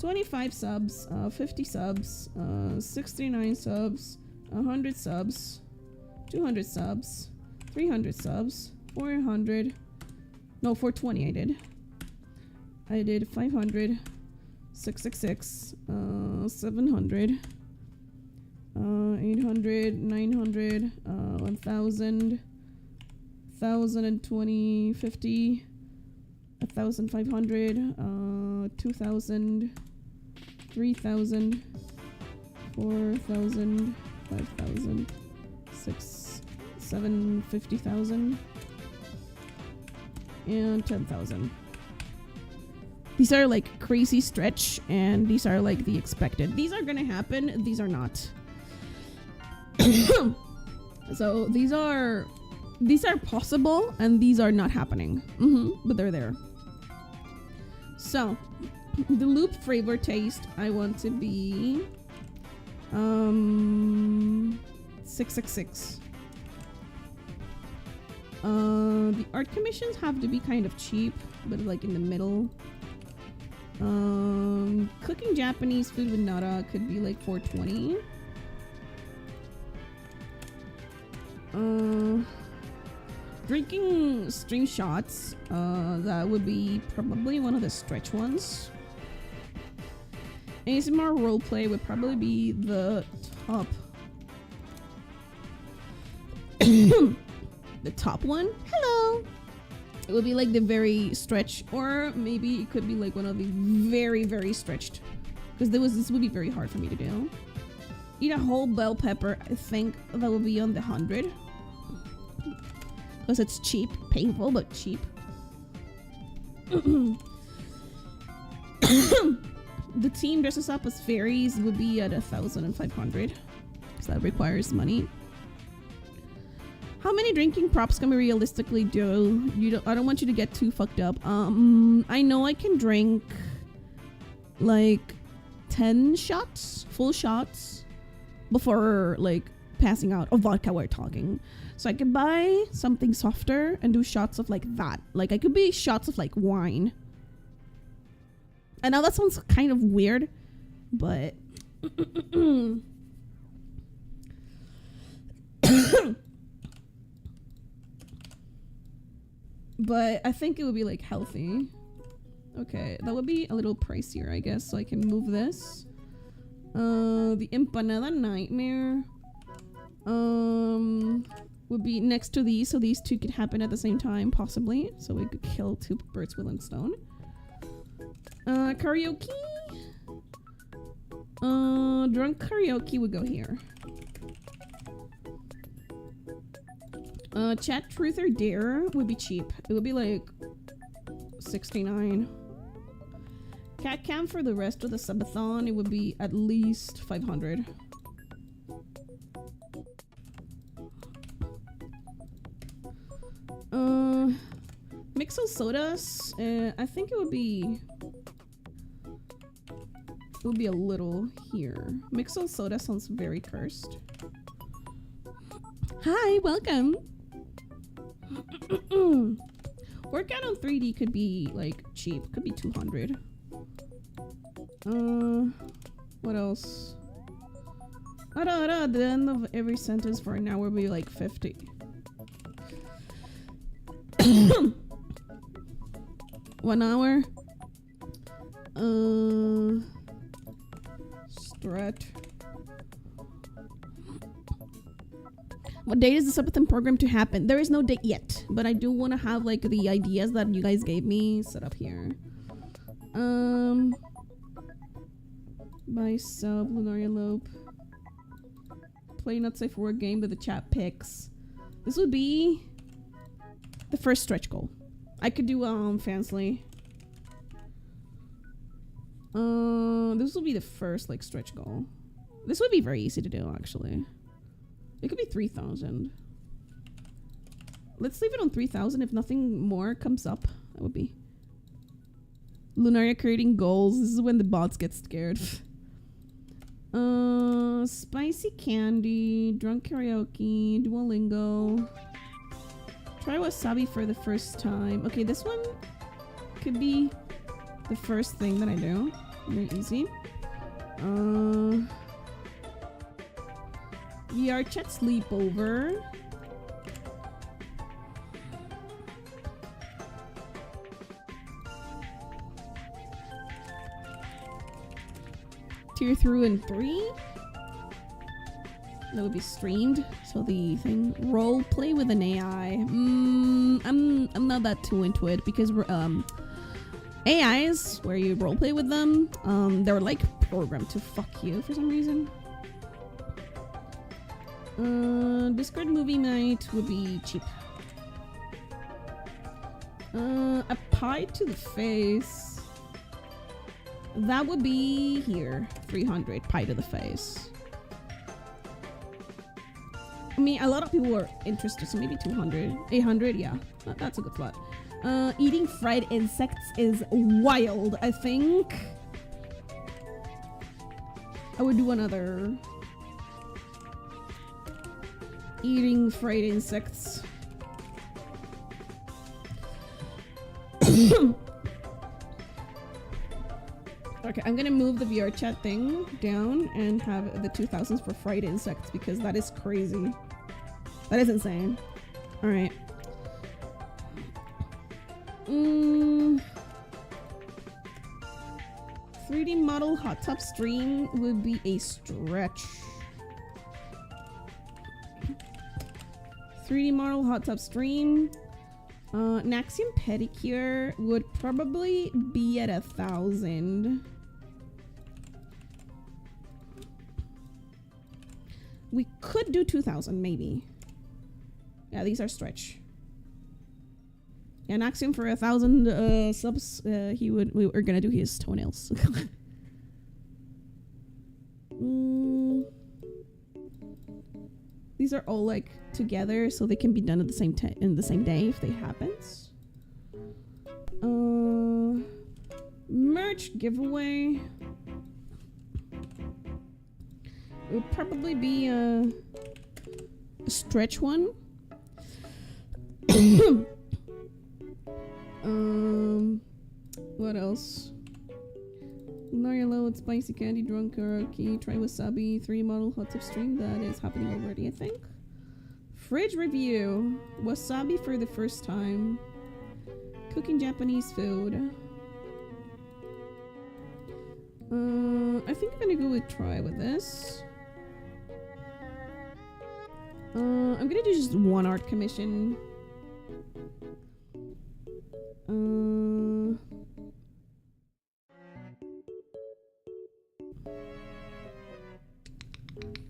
Speaker 1: 25 subs, 50 subs, 69 subs, 100 subs, 200 subs, 300 subs, 400, no, 420 I did. I did 500, 666, 700, 800, 900, 1000, 1020, 50, 1500, 2000, 3000, 4000, 5000, 6, 7, 50,000, and 10,000. These are like crazy stretch, and these are like the expected. These are gonna happen, these are not. So these are possible, and these are not happening. But they're there. So the loop flavor taste, I want to be 666. The art commissions have to be kind of cheap, but like in the middle. Cooking Japanese food with nara could be like 420. Drinking stream shots, that would be probably one of the stretch ones. ASMR roleplay would probably be the top. The top one. Hello. It would be like the very stretch, or maybe it could be like one of the very, very stretched. Because this would be very hard for me to do. Eat a whole bell pepper. I think that would be on the 100. Because it's cheap. Painful, but cheap. The team dresses up as fairies would be at 1,500. So that requires money. How many drinking props can we realistically do? I don't want you to get too fucked up. I know I can drink like 10 shots, full shots, before like passing out. Of vodka we're talking. So I could buy something softer and do shots of like that. Like I could be shots of like wine. I know that sounds kind of weird, but but I think it would be like healthy. Okay, that would be a little pricier, I guess. So I can move this. The empanada nightmare would be next to these, so these two could happen at the same time, possibly. So we could kill 2 birds with one stone. Karaoke. Drunk karaoke would go here. Chat truth or dare would be cheap. It would be like 69. Cat cam for the rest of the subathon, it would be at least 500. Mixel sodas, I think it would be a little here. Mixel soda sounds very cursed. Hi, welcome. Workout on 3D could be like cheap, could be 200. What else? At the end of every sentence for an hour would be like 50. 1 hour. Stretch. What date is the subathon program to happen? There is no date yet, but I do want to have like the ideas that you guys gave me set up here. Buy sub, Lunaria Lope. Play not safe for work game with the chat picks. This would be the first stretch goal. I could do Fansly. This will be the first like stretch goal. This would be very easy to do actually. It could be 3,000. Let's leave it on 3,000. If nothing more comes up, that would be. Lunaria creating goals. This is when the bots get scared. Spicy candy, drunk karaoke, Duolingo. Try wasabi for the first time. Okay, this one could be the first thing that I do. Very easy. VR chat sleepover. Tier through in 3. That would be streamed. So the thing role play with an AI. I'm not that too into it because we're AIs where you role play with them. They're like programmed to fuck you for some reason. Discord movie night would be cheap. A pie to the face. That would be here. 300 pie to the face. I mean, a lot of people are interested, so maybe 200. 800, yeah. That's a good spot. Eating fried insects is wild, I think. I would do another. Eating fried insects. Okay, I'm gonna move the VR chat thing down and have the 2000s for fried insects because that is crazy. That is insane. Alright. 3D model hot tub stream would be a stretch. 3D model hot tub stream. Naxium pedicure would probably be at 1,000. We could do 2,000 maybe. Yeah, these are stretch. Yeah, Naxium for 1,000 subs. We were gonna do his toenails. These are all like together, so they can be done at the same in the same day if they happens. Merch giveaway. It would probably be a stretch one. What else? Lunaria load, spicy candy, drunk karaoke, try wasabi, 3 model hot tub stream. That is happening already, I think. Fridge review. Wasabi for the first time. Cooking Japanese food. I think I'm gonna go with try with this. I'm gonna do just one art commission.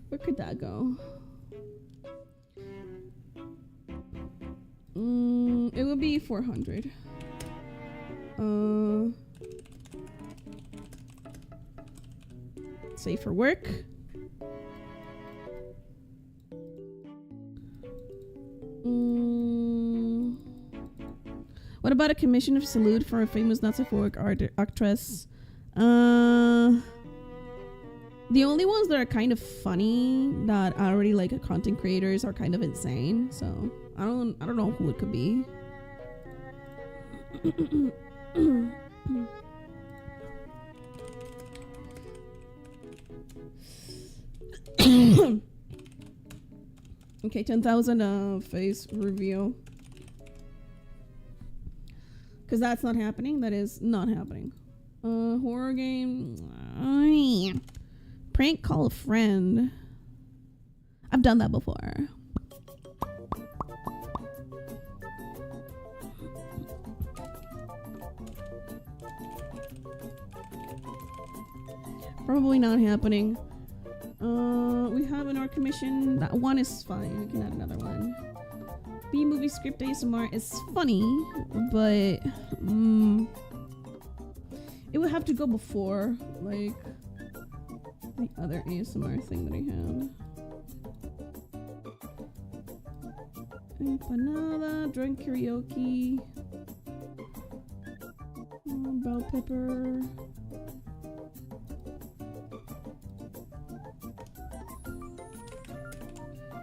Speaker 1: Where could that go? It would be 400. Save for work. What about a commission of salute for a famous not-so-fork actress? The only ones that are kind of funny that are already like content creators are kind of insane. So I don't know who it could be. Okay, 10,000 face reveal. Because that's not happening. That is not happening. Horror game. Yeah. Prank call a friend. I've done that before. Probably not happening. We have an art commission. That one is fine. We can add another one. B-movie script ASMR is funny, but it would have to go before like the other ASMR thing that I have. Empanada, drunk karaoke, bell pepper.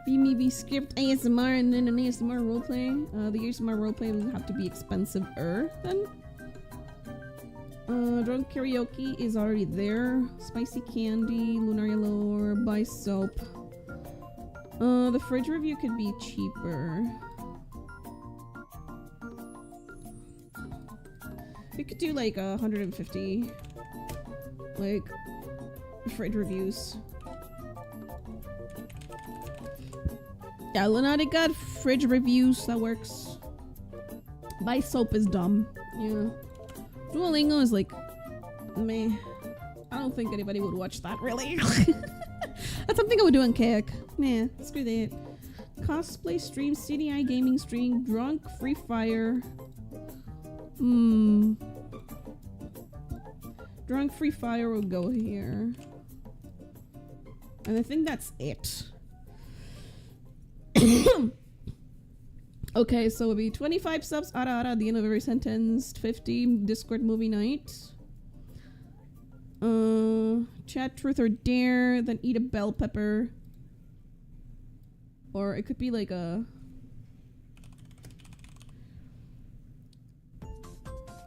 Speaker 1: B-movie script ASMR and then an ASMR roleplay. The ASMR roleplay will have to be expensive-er then. Drunk karaoke is already there. Spicy candy, Lunaria lore, buy soap. The fridge review could be cheaper. We could do like 150 like fridge reviews. Yeah, Lunatic got fridge reviews, that works. Buy soap is dumb. Yeah. Duolingo is like, meh. I don't think anybody would watch that, really. That's something I would do on Kick. Nah, screw that. Cosplay stream, CDI gaming stream, drunk free fire. Drunk free fire will go here. And I think that's it. Okay, so it'll be 25 subs ara at the end of every sentence, 50 Discord movie night. Chat truth or dare, then eat a bell pepper. Or it could be like a...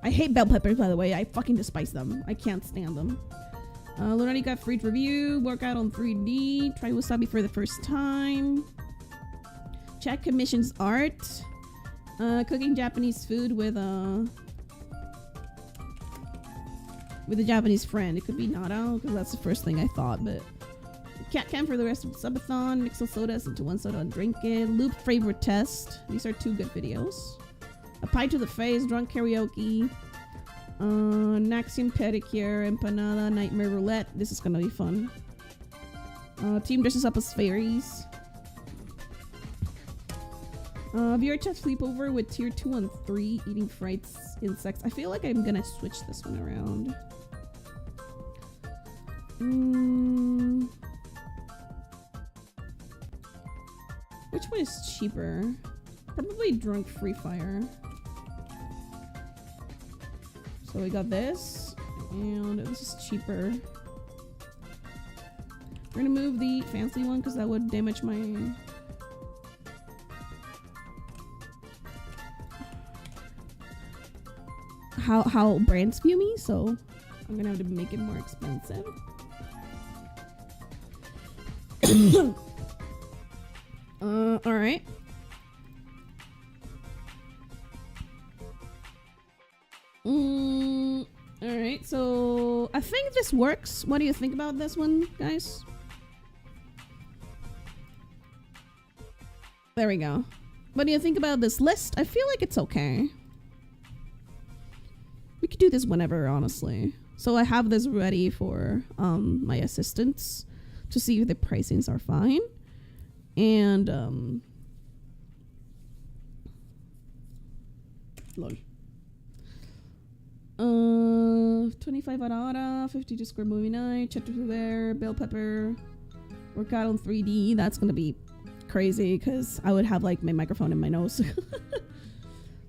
Speaker 1: I hate bell peppers, by the way. I fucking despise them. I can't stand them. Lunati got free review, workout on 3D, try wasabi for the first time. Chat commissions art. Cooking Japanese food with with a Japanese friend. It could be Nado, because that's the first thing I thought, but cat cam for the rest of the subathon. Mix all sodas into one soda and drink it. Loop favorite test. These are 2 good videos. A pie to the face, drunk karaoke, Naxium pedicure, empanada, nightmare roulette. This is gonna be fun. Team dresses up as fairies. VR chat sleepover with tier 2 and 3 eating fried insects. I feel like I'm gonna switch this one around. Which one is cheaper? Probably drunk free fire. So we got this, and this is cheaper. We're gonna move the fancy one because that would damage my... How brands view me, so I'm gonna have to make it more expensive. Alright. Alright, so I think this works. What do you think about this one, guys? There we go. What do you think about this list? I feel like it's okay. We could do this whenever, honestly. So I have this ready for my assistants to see if the pricings are fine. And lol. 25 Arara, 52 square movie night, Cheddar there, bell pepper, workout on 3D. That's gonna be crazy because I would have like my microphone in my nose.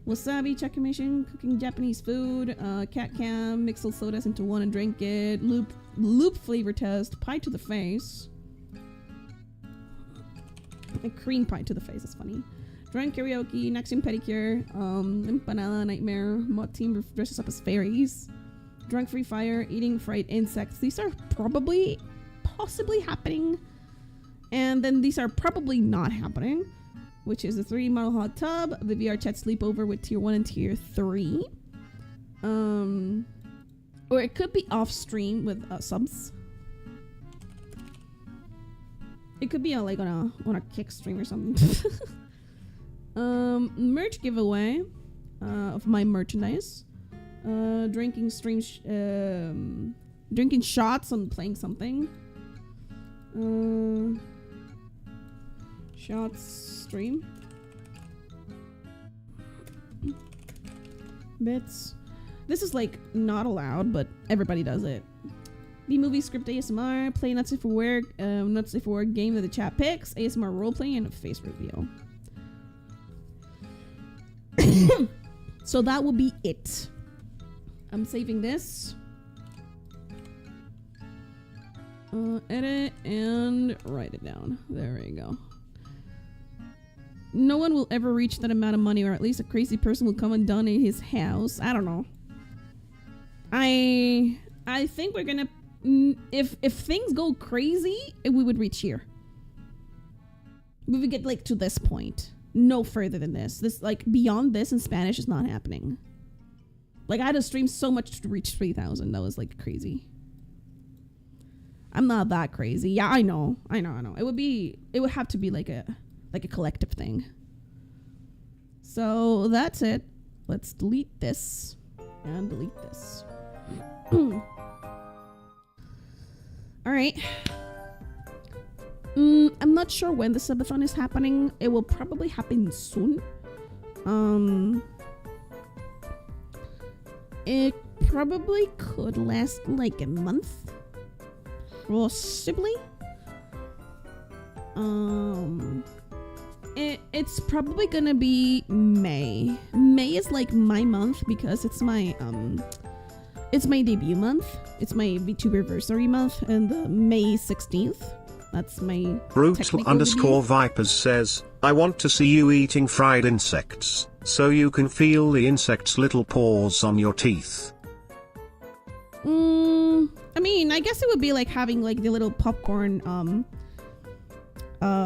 Speaker 1: Wasabi, check commission, cooking Japanese food, cat cam, mix all sodas into one and drink it, loop flavor test, pie to the face. A cream pie to the face, that's funny. Drunk karaoke, Naxium pedicure, empanada, nightmare, mod team dresses up as fairies. Drunk free fire, eating fried insects. These are probably, possibly happening. And then these are probably not happening, which is the 3D model hot tub, the VR chat sleepover with tier 1 and tier 3. Or it could be off stream with subs. It could be like on a kick stream or something. Merch giveaway of my merchandise. Drinking stream, drinking shots and playing something. Shots stream. Bits. This is like not allowed, but everybody does it. B-movie script ASMR, play Not Safe for Work, Not Safe for Work game that the chat picks, ASMR roleplay, and a face reveal. So that will be it. I'm saving this. Edit and write it down. There we go. No one will ever reach that amount of money, or at least a crazy person will come and donate his house. I don't know. I think we're gonna... If things go crazy, we would reach here. We would get like to this point. No further than this. This, like, beyond this in Spanish is not happening. Like, I had to stream so much to reach 3,000. That was like crazy. I'm not that crazy. Yeah, I know. It would have to be like a collective thing. So that's it. Let's delete this and delete this. All right. I'm not sure when the subathon is happening. It will probably happen soon. It probably could last like a month. Possibly. It's probably gonna be May. May is like my month because it's my debut month. It's my VTuberversary month, and May 16th. That's my
Speaker 2: Brutal_Vipers says, I want to see you eating fried insects, so you can feel the insect's little paws on your teeth.
Speaker 1: I mean, I guess it would be like having like the little popcorn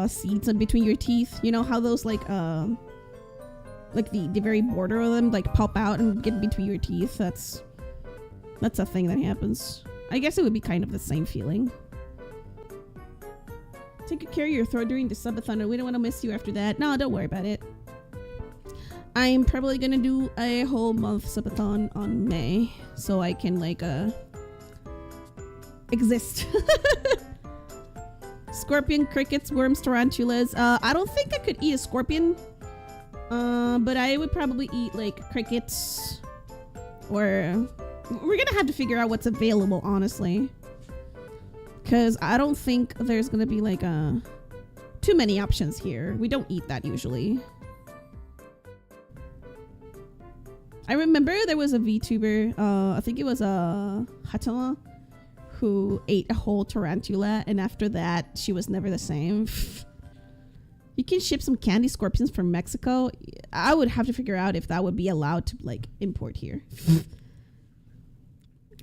Speaker 1: seeds in between your teeth. You know how those like the very border of them like pop out and get between your teeth? That's That's a thing that happens. I guess it would be kind of the same feeling. Take good care of your throat during the subathon. We don't want to miss you after that. No, don't worry about it. I'm probably gonna do a whole month subathon on May, so I can like exist. Scorpion, crickets, worms, tarantulas. I don't think I could eat a scorpion. But I would probably eat like crickets, or we're gonna have to figure out what's available, honestly, because I don't think there's gonna be like too many options here. We don't eat that usually. I remember there was a VTuber, I think it was a Hatama, who ate a whole tarantula, and after that she was never the same. You can ship some candy scorpions from Mexico. I would have to figure out if that would be allowed to like import here.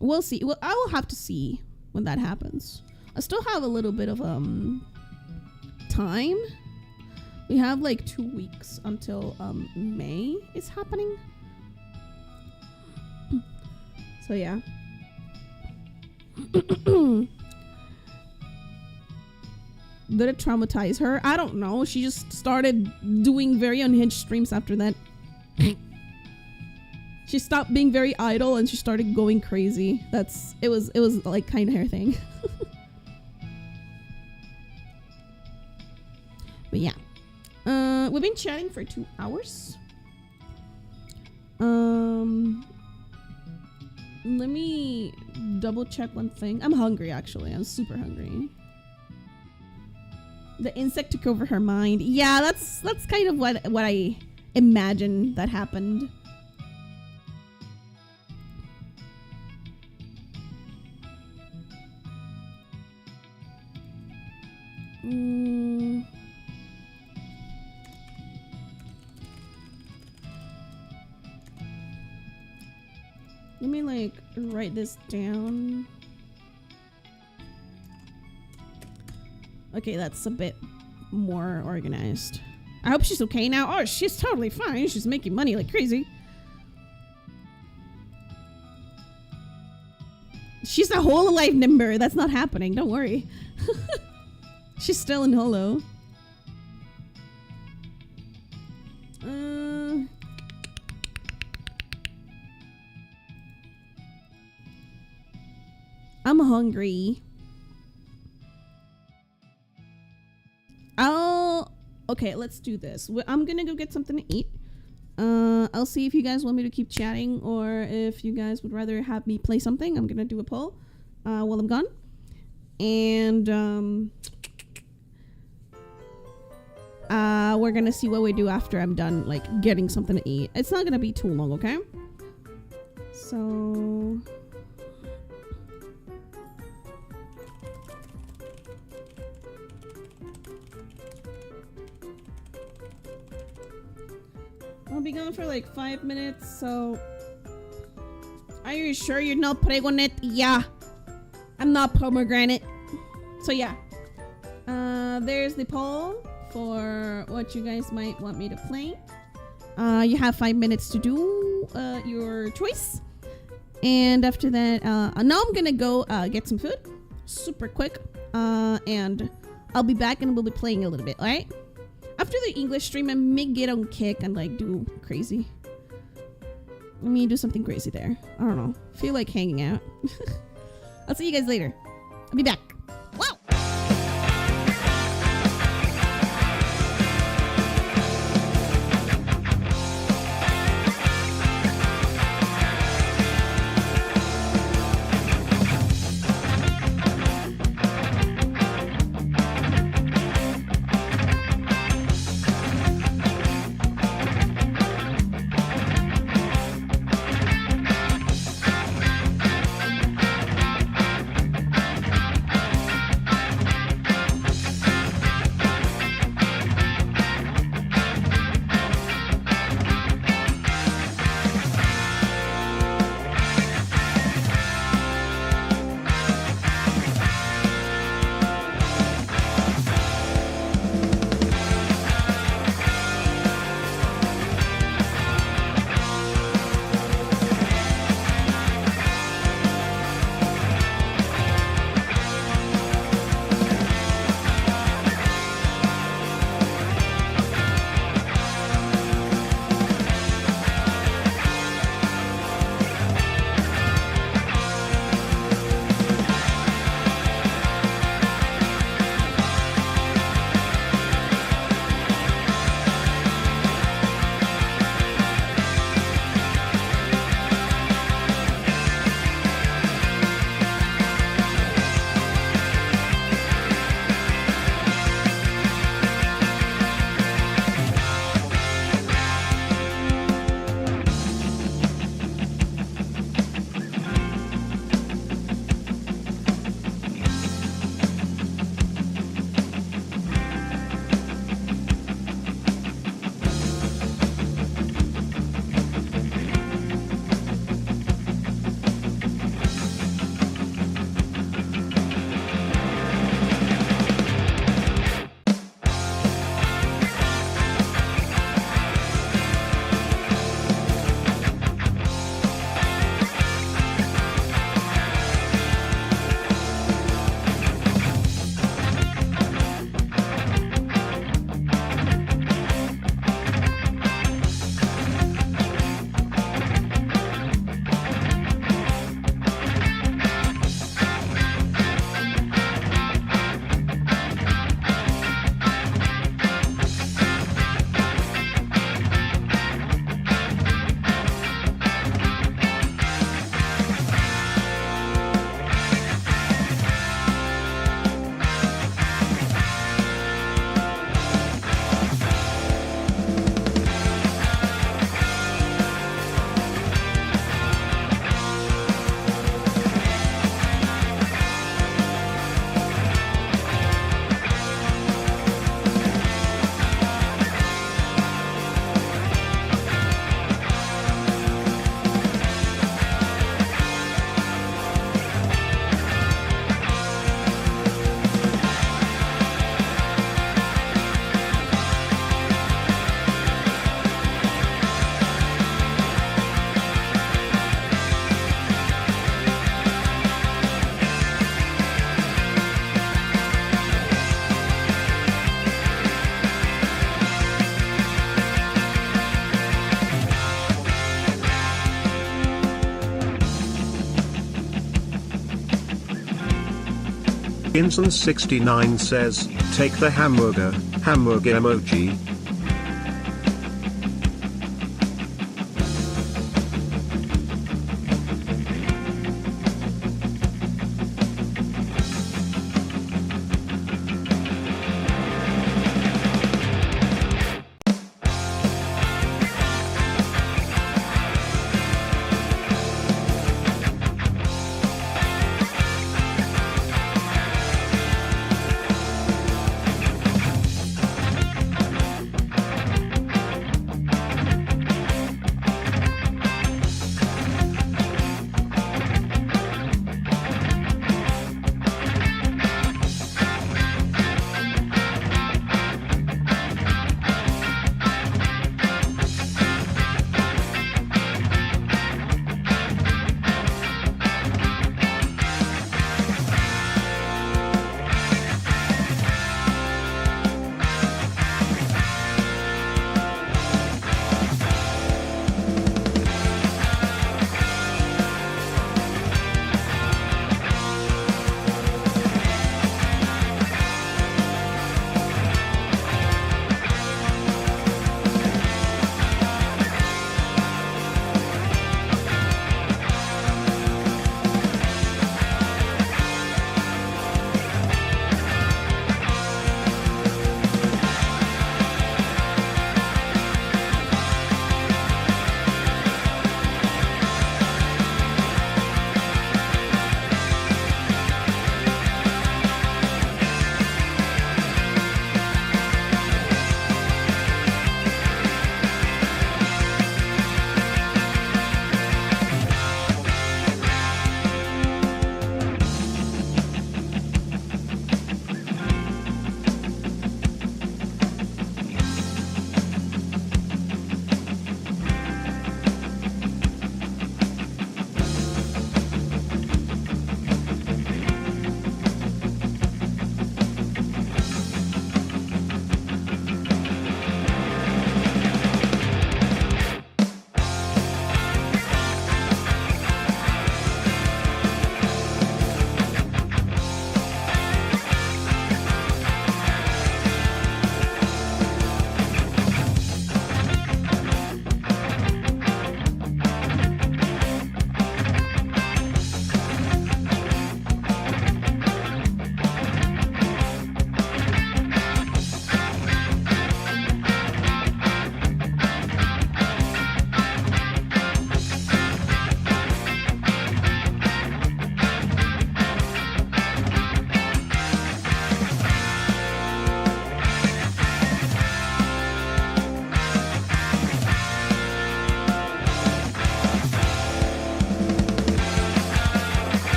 Speaker 1: We'll see. Well, I will have to see when that happens. I still have a little bit of time. We have like 2 weeks until May is happening. So yeah. Did it traumatize her? I don't know. She just started doing very unhinged streams after that. She stopped being very idle and she started going crazy. It was like kind of her thing. But yeah. We've been chatting for 2 hours. Let me double check one thing. I'm hungry actually. I'm super hungry. The insect took over her mind. Yeah, that's kind of what I imagined that happened. Let me like write this down. Okay, that's a bit more organized. I hope she's okay now. Oh, she's totally fine. She's making money like crazy. She's a whole alive Nimber. That's not happening. Don't worry. She's still in holo. I'm hungry. Okay, let's do this. I'm gonna go get something to eat. I'll see if you guys want me to keep chatting or if you guys would rather have me play something. I'm gonna do a poll while I'm gone. And we're gonna see what we do after I'm done like getting something to eat. It's not gonna be too long, okay? So I'll be gone for like 5 minutes, so are you sure you're not pregnant? Yeah, I'm not pomegranate. So yeah, there's the poll for what you guys might want me to play. You have 5 minutes to do your choice, and after that, now I'm gonna go get some food, super quick, and I'll be back and we'll be playing a little bit. All right. After the English stream, I may get on kick and like do crazy. Let me do something crazy there. I don't know. Feel like hanging out. I'll see you guys later. I'll be back. Wow.
Speaker 2: Skinson69 says, take the hamburger emoji.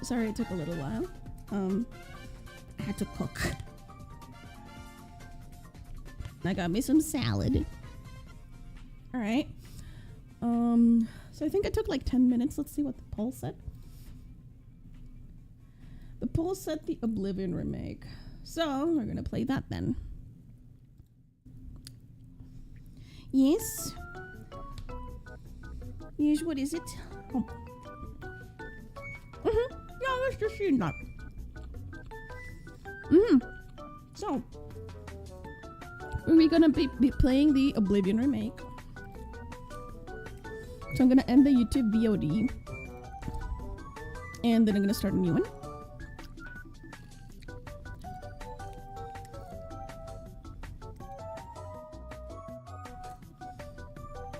Speaker 1: Sorry, it took a little while. I had to cook. I got me some salad. All right. So I think it took like 10 minutes. Let's see what the poll said. The poll said the Oblivion remake. So we're gonna play that then. Yes. Yes, what is it? Oh. Yeah, let's just see that. So we're gonna be playing the Oblivion remake. So I'm gonna end the YouTube VOD. And then I'm gonna start a new one.